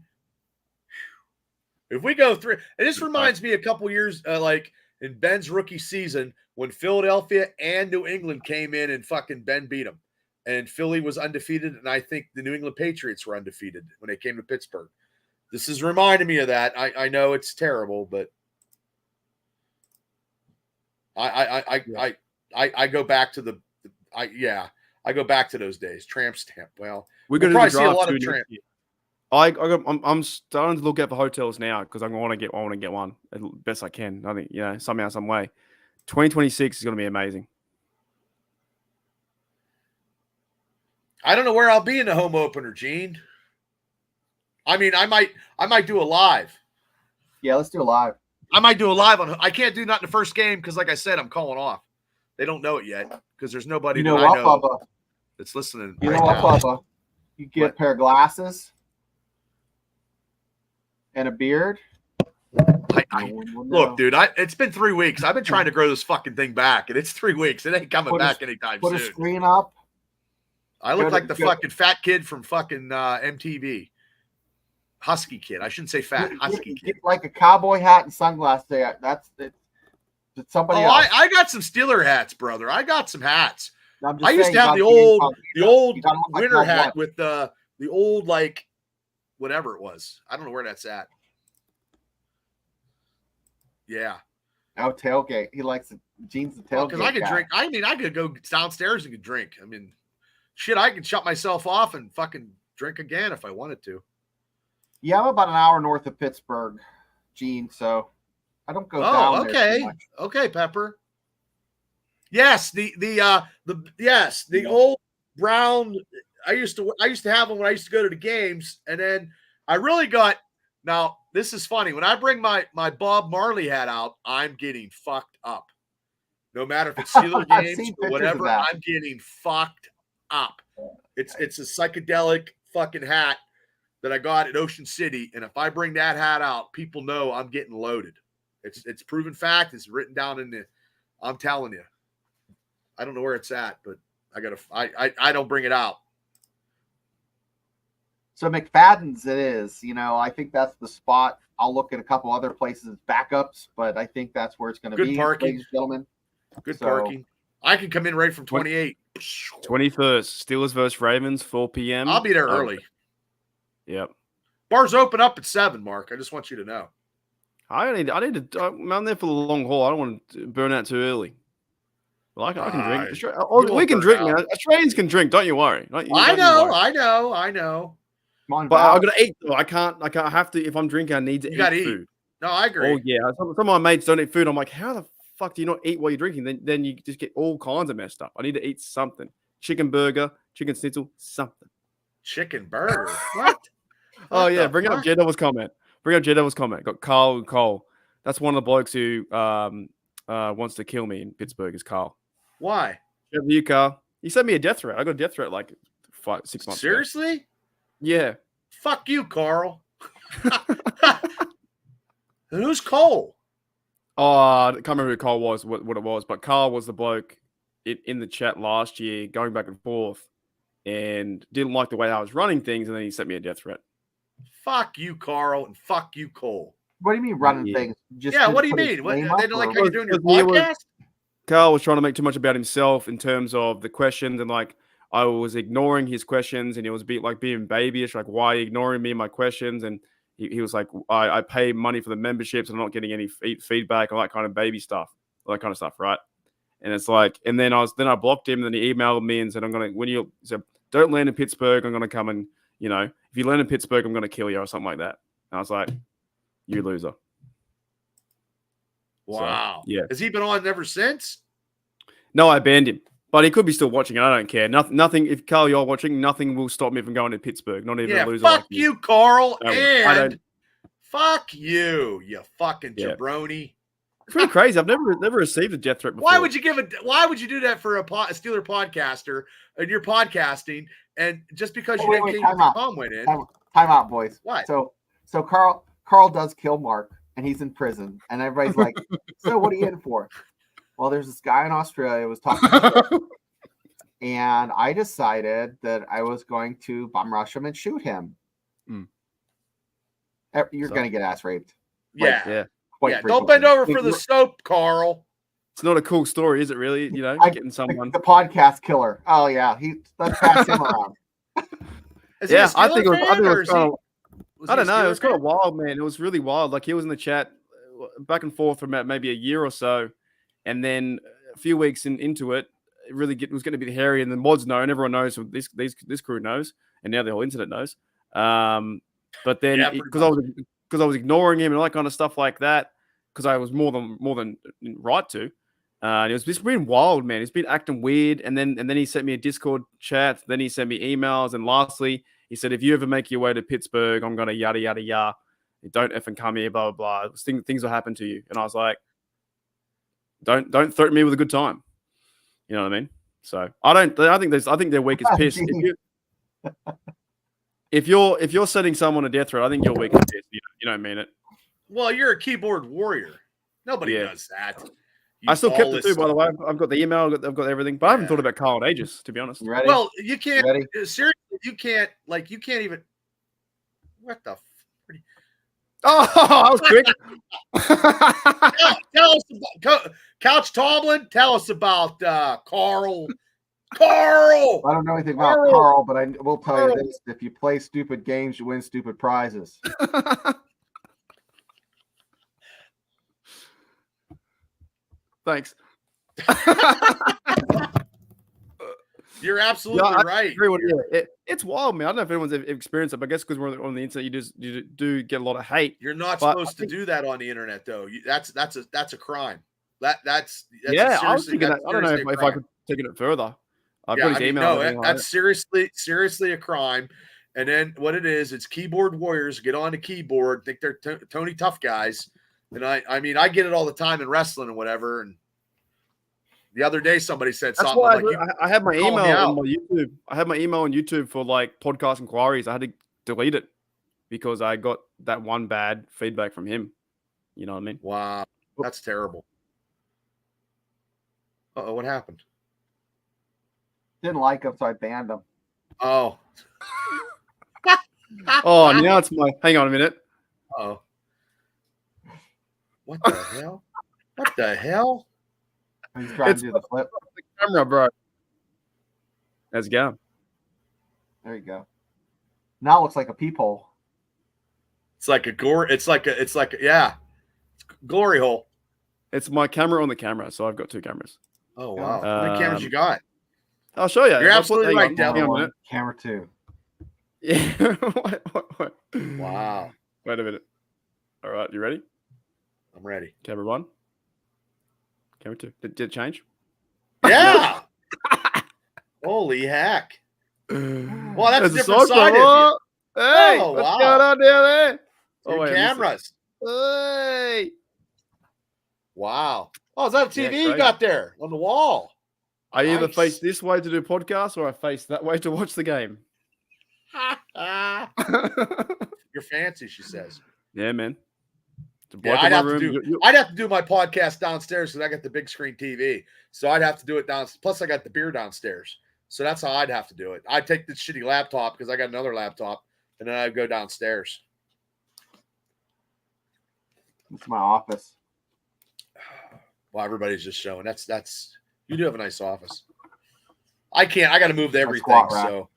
if we go 3, and this reminds me a couple years like in Ben's rookie season when Philadelphia and New England came in and fucking Ben beat them, and Philly was undefeated, and I think the New England Patriots were undefeated when they came to Pittsburgh. This is reminding me of that. I know it's terrible, but I go back to I go back to those days. Tramp stamp. Well, We're we'll going to probably see a draft lot too of next tramp. year. I'm starting to look out for hotels now because I want to get one as best I can. I think somehow, some way. 2026 is going to be amazing. I don't know where I'll be in the home opener, Gene. I mean, I might do a live. Yeah, let's do a live. I might do a live on. I can't do that in the first game because, like I said, I'm calling off. They don't know it yet because there's nobody You know that I what, know Bubba? that's listening. You right know what, now. Bubba? You get What? a pair of glasses and a beard. I, No one will look, know. dude, it's been 3 weeks. I've been trying to grow this fucking thing back, and it's 3 weeks. It ain't coming Put a- back anytime Put a soon. screen up. I look go to- like the go- fucking fat kid from fucking MTV. Husky kid. I shouldn't say fat. Husky kid. Get like a cowboy hat and sunglasses. There, that's it. It's somebody Oh, else. I got some Steeler hats, brother. I got some hats. I'm just I used saying, to have you the gotta be old incognito. You gotta look like winter Mel hat Blanc. with the old like whatever it was. I don't know where that's at. Yeah, Oh, tailgate. He likes the jeans and tailgate. because I could guy. drink. I mean, I could go downstairs and could drink. I mean, shit, I could shut myself off and fucking drink again if I wanted to. Yeah, I'm about an hour north of Pittsburgh, Gene. So I don't go down Oh, there too okay, much. okay, Pepper. Yes, the old brown. I used to have them when I used to go to the games, and then I really got. Now this is funny. When I bring my Bob Marley hat out, I'm getting fucked up. No matter if it's Steeler I've games seen or pictures of whatever, that. I'm getting fucked up. It's a psychedelic fucking hat that I got at Ocean City, and if I bring that hat out, people know I'm getting loaded. It's proven fact. It's written down in the. I'm telling you. I don't know where it's at, but I don't bring it out. So McFadden's it is. You know, I think that's the spot. I'll look at a couple other places as backups, but I think that's where it's going to Good be, parking. ladies and gentlemen. Good So- parking. I can come in right from 28. 21st, Steelers versus Ravens, 4 p.m. I'll be there early. Yep. Bars open up at 7, Mark. I just want you to know. I need to. I'm there for the long haul. I don't want to burn out too early. Well, I can drink. won't We can burn drink out. now. Australians can drink. Don't you worry. Don't you I worry. know. Come on, But Val. I gotta eat. Though. I can't. I have to. If I'm drinking, I need to You eat gotta eat. food. No, I agree. Oh yeah. Some of my mates don't eat food. I'm like, how the fuck do you not eat while you're drinking? Then you just get all kinds of messed up. I need to eat something. Chicken burger, chicken schnitzel, something. Chicken burger. What? Oh What yeah. the Bring up fuck? J Devil's comment. Got Carl and Cole. That's one of the blokes who wants to kill me in Pittsburgh. Is Carl. Why? Trevor, you, Carl. He sent me a death threat. I got a death threat like 6 months ago. Seriously? Yeah. Fuck you, Carl. And who's Cole? Oh, I can't remember who Carl was, what it was, but Carl was the bloke in the chat last year, going back and forth, and didn't like the way I was running things, and then he sent me a death threat. Fuck you, Carl, and fuck you, Cole. What do you mean running Yeah. things? Just Yeah, to what do you put his mean? What, they name don't up, like or- how you're doing your Because he was- podcast? Carl was trying to make too much about himself in terms of the questions, and like I was ignoring his questions, and he was being babyish, like why are you ignoring me and my questions? And he was like, I pay money for the memberships, and I'm not getting any feedback, all that kind of baby stuff, all that kind of stuff, right? And it's like, and then I blocked him, and then he emailed me and said, don't land in Pittsburgh, I'm gonna come and if you land in Pittsburgh, I'm gonna kill you or something like that. And I was like, you loser. Wow. yeah. Has he been on ever since? No, I banned him. But he could be still watching. I don't care. Nothing. If Carl, you're watching, nothing will stop me from going to Pittsburgh. Not even Yeah, a loser fuck like you, Carl, I and don't- fuck you, you fucking Yeah. jabroni. It's pretty crazy. I've never received a death threat before. Why would you do that for a Steeler podcaster and you're podcasting, and just because you Wait, didn't wait, think time out. Tom went in? Time out, boys. What? So Carl does kill Mark, and he's in prison, and everybody's like, "So what are you in for?" Well, there's this guy in Australia who was talking, and I decided that I was going to bum rush him and shoot him. Mm. You're So- gonna get ass raped. Yeah, Yeah. quite yeah. Don't bend frequently. over for the soap, Carl. It's not a cool story, is it really? I- Getting someone. The podcast killer. Oh yeah, let's pass him around. Is he a Yeah, I think it was, Steeler I think fan, it or was is he- kind of, was I he a don't know. It Steeler was kind of fan? wild, man. It was really wild. Like he was in the chat back and forth for about maybe a year or so. And then a few weeks into it, was going to be the Harry, and the mods know, and everyone knows. This crew knows, and now the whole internet knows. But then because I was ignoring him and all that kind of stuff like that, because I was more than right to. And it's just been wild, man. He's been acting weird, and then he sent me a Discord chat. Then he sent me emails, and lastly, he said, "If you ever make your way to Pittsburgh, I'm gonna yada yada yada. Don't effing come here, blah blah blah. Things will happen to you." And I was like, "Don't threaten me with a good time." You know what I mean? So I think their weak is piss. If you're setting someone a death threat, I think you're weak as piss. You don't mean it. Well, you're a keyboard warrior. Nobody does that. I still kept it too, by the way. I've got the email, I've got everything, but I haven't thought about Carl in ages, to be honest. You ready? Well, you can't. Ready? Seriously, you can't even. What the? Oh, that was quick. Tell us about Couch Tomlin. Tell us about Carl. Carl. I don't know anything about Carl, but I will tell you this: if you play stupid games, you win stupid prizes. Thanks. You're absolutely right. It's wild, man. I don't know if anyone's ever experienced it, but I guess because we're on the internet, you do get a lot of hate. You're not supposed to do that on the internet, though. That's a crime. That's I was thinking that. I don't know if I could take it further. I've got his email. No, that's seriously a crime. And then what it is, it's keyboard warriors get on the keyboard, think they're Tony Tough guys. And I mean, I get it all the time in wrestling and whatever. And the other day, somebody said That's something why like, I had my email on my YouTube. I had my email on YouTube for like podcast inquiries. I had to delete it because I got that one bad feedback from him. You know what I mean? Wow, that's terrible. Uh-oh, what happened? Didn't like him, so I banned him. Oh. Oh, now it's my. Hang on a minute. Oh. What the hell? What the hell? He's trying to do the flip. The camera, bro. Let's go. There you go. Now it looks like a peephole. It's like a gore. It's like a glory hole. It's my camera on the camera, so I've got two cameras. Oh wow! How many cameras you got? I'll show you. You're absolutely right, Hang on a minute. Camera 2. Yeah. Wow. Wait a minute. All right, you ready? I'm ready. Camera 1. Camera 2. Did it change? Yeah. Holy heck. Well, that's a different side of you. Hey, oh, what's wow. going on down there? Two cameras. Hey. Wow. Oh, is that a TV you got there on the wall? I either face this way to do podcasts or I face that way to watch the game. You're fancy, she says. Yeah, man. Yeah, I'd have to do my podcast downstairs because I got the big screen TV. So I'd have to do it downstairs. Plus, I got the beer downstairs. So that's how I'd have to do it. I'd take the shitty laptop because I got another laptop, and then I'd go downstairs. It's my office. Well, everybody's just showing. That's you do have a nice office. I can't. I got to move to everything. So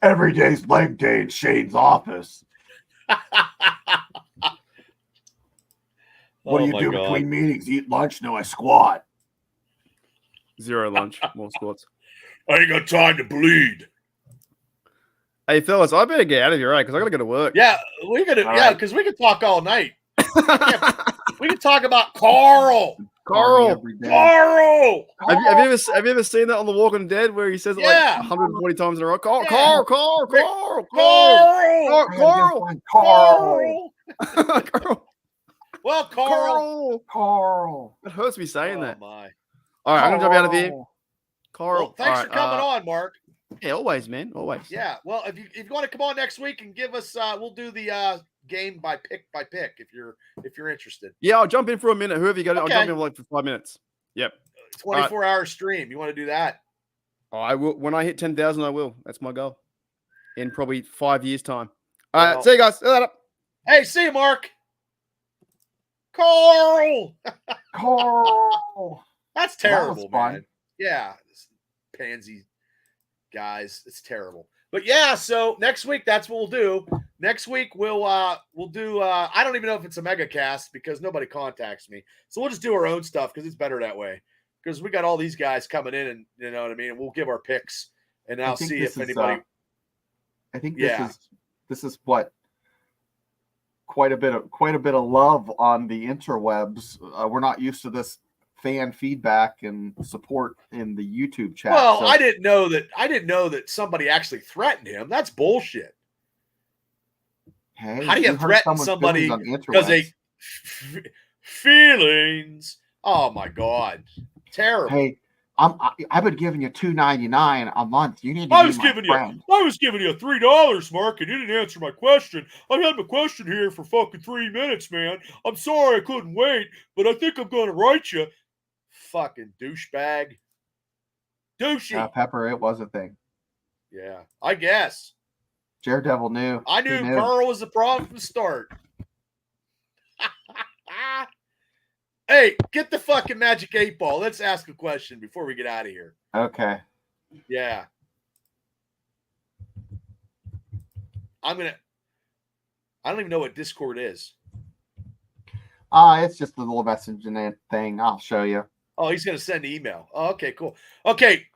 every day's leg day in Shane's office. What do you do between meetings? Eat lunch? No, I squat. 0 lunch, more squats. I ain't got time to bleed. Hey, fellas, I better get out of here, right? Because I got to go to work. Yeah, we got to. Yeah, because we could talk all night. We can talk about Carl. Carl. Have you ever seen that on The Walking Dead where he says it like 140 times in a row? Carl. Well, Carl. It hurts me saying that. My. All right, I'm gonna jump out of here. Carl. Well, thanks for coming on, Mark. Yeah, always, man. Always. Yeah. Well, if you want to come on next week and give us, we'll do the game by pick if you're interested. Yeah, I'll jump in for a minute. Whoever you got, okay. I'll jump in like for 5 minutes. Yep. 24-hour stream. You want to do that? Oh, I will. When I hit 10,000, I will. That's my goal. In probably 5 years' time. All right. See you guys. Hey, see you, Mark. Carl. That's terrible, man. Yeah, pansy guys, it's terrible. But yeah, so next week that's what we'll do. Next week we'll do I don't even know if it's a mega cast because nobody contacts me. So we'll just do our own stuff because it's better that way. because we got all these guys coming in, and you know what I mean. We'll give our picks, and I'll see if anybody. I think this is what quite a bit of love on the interwebs. We're not used to this fan feedback and support in the YouTube chat. Well, I didn't know that somebody actually threatened him. That's bullshit. Hey, how do you threaten somebody because they feelings? Oh my God, terrible. Hey, I've been giving you $2.99 a month. You need to. I was giving you $3, Mark, and you didn't answer my question. I had my question here for fucking 3 minutes, man. I'm sorry I couldn't wait, but I think I'm gonna write you. Fucking douchebag. Douchey. Pepper, it was a thing. Yeah, I guess. Daredevil knew. I knew Carl was the problem from the start. Hey, get the fucking Magic 8 Ball. Let's ask a question before we get out of here. Okay. Yeah. I don't even know what Discord is. It's just a little messaging thing. I'll show you. Oh, he's gonna send an email. Oh, okay, cool. Okay.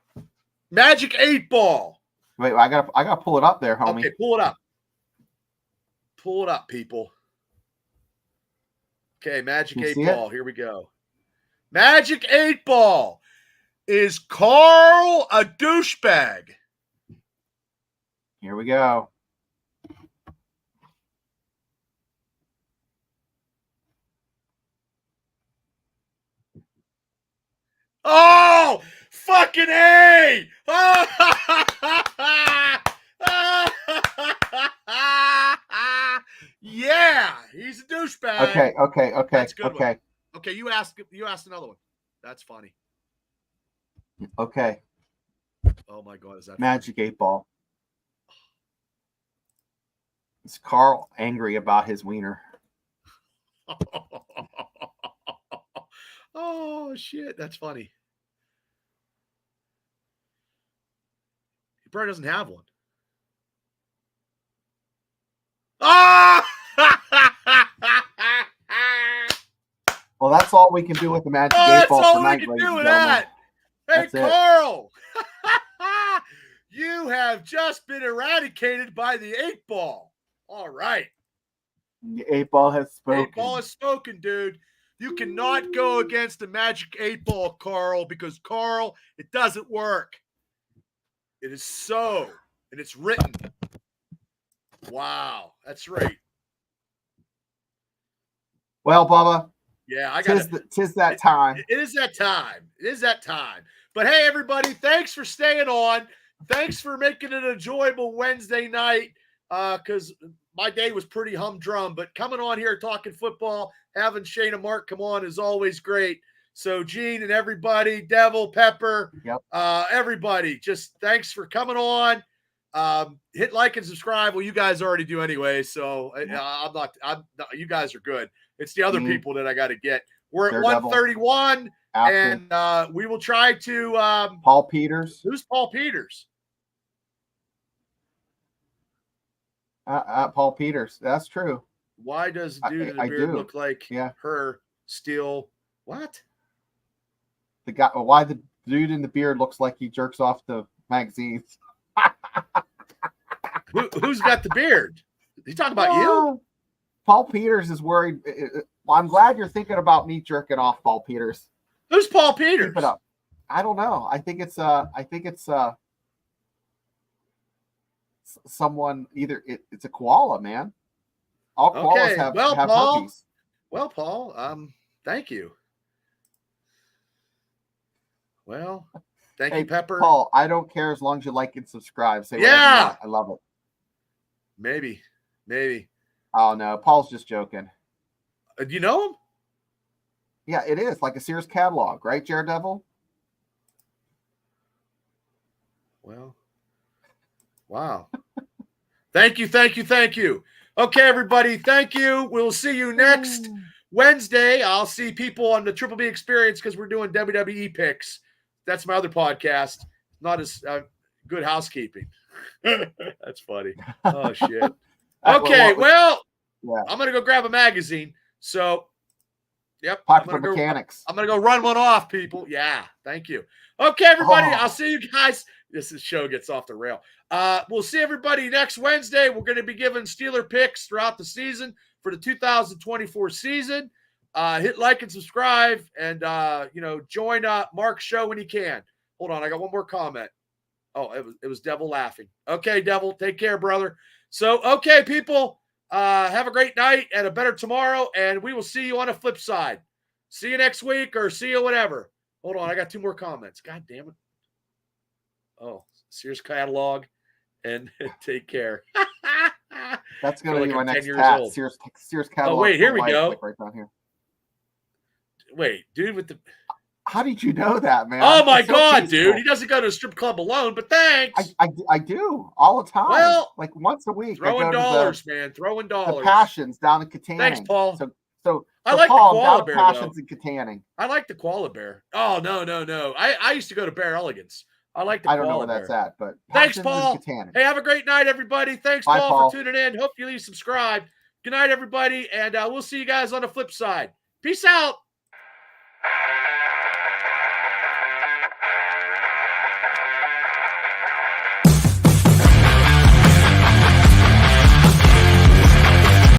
Magic 8 Ball. Wait, I gotta pull it up there, homie. Okay, pull it up. Pull it up, people. Okay, Magic 8 Ball. Here we go. Magic 8 Ball. Is Carl a douchebag? Here we go. Oh, fucking A! Yeah, he's a douchebag. Okay. That's a good one. Okay, you asked another one. That's funny. Okay. Oh my God, is that Magic 8 Ball? Is Carl angry about his wiener? Oh shit, that's funny. He probably doesn't have one. Ah! Well, that's all we can do with the Magic 8 Ball tonight, ladies and gentlemen. Hey, Carl! You have just been eradicated by the 8 Ball. All right. The 8 Ball has spoken. 8 Ball has spoken, dude. You cannot go against the Magic 8 Ball, Carl, because, Carl, it doesn't work. It is so, and it's written. Wow, that's right. Well, Bubba. Yeah, I got tis that time. It is that time. It is that time. But hey, everybody, thanks for staying on. Thanks for making it an enjoyable Wednesday night. Because my day was pretty humdrum. But coming on here talking football, having Shane and Mark come on is always great. So Gene and everybody, Devil, Pepper, everybody, just thanks for coming on. Hit like and subscribe. Well, you guys already do anyway. So you guys are good. It's the other people that I got to get. We're at 131, and we will try to. Paul Peters. Who's Paul Peters? Paul Peters. That's true. Why does the dude in the beard look like her? Steal what? The guy. Why the dude in the beard looks like he jerks off the magazines? Who's got the beard? You talking about you? Paul Peters is worried. I'm glad you're thinking about me jerking off, Paul Peters. Who's Paul Peters? Keep it up. I don't know. I think it's someone. Either it's a koala, man. All koalas have Paul, herpes. Well, Paul, thank you. Well, thank you, Pepper. Paul, I don't care as long as you like and subscribe. Say I love it. Maybe. Oh no, Paul's just joking. Do you know him? Yeah, it is like a Sears catalog, right, Daredevil? Well, wow. Thank you. Okay, everybody, thank you. We'll see you next Wednesday. I'll see people on the Triple B Experience because we're doing WWE picks. That's my other podcast. Not as good housekeeping. That's funny. Oh, shit. Okay, I'm going to go grab a magazine. So Yep. Popular Mechanics. I'm going to go run one off, people. Yeah. Thank you. Okay, everybody. Oh. I'll see you guys. This show gets off the rail. We'll see everybody next Wednesday. We're going to be giving Steeler picks throughout the season for the 2024 season. Hit like and subscribe, and join Mark's show when you can. Hold on, I got one more comment. Oh, it was Devil laughing. Okay, Devil, take care, brother. So, okay, people, have a great night and a better tomorrow, and we will see you on the flip side. See you next week, or see you whatever. Hold on, I got 2 more comments. God damn it. Oh, Sears catalog, and take care. That's going to be my I'm 10 next years tat. old. Sears catalog. Oh, wait, here we life, go. like right down here. Wait, dude with the... How did you know that, man? Oh, my It's so God, peaceful. dude. He doesn't go to a strip club alone, but thanks. I do all the time. Well, like once a week. Throwing I go dollars, to man. Throwing the dollars. Passions down in Katanning. Thanks, Paul. So I like Paul, the I'm koala down bear, at Passions though. in Katanning. I like the koala bear. Oh, no. I used to go to Bear Elegance. I like the I don't know koala where that's bear. at, but Thanks, Passions in Paul. Katanning. Hey, have a great night, everybody. Thanks, Bye, Paul, Paul, for tuning in. Hopefully you subscribe. Good night, everybody, and we'll see you guys on the flip side. Peace out.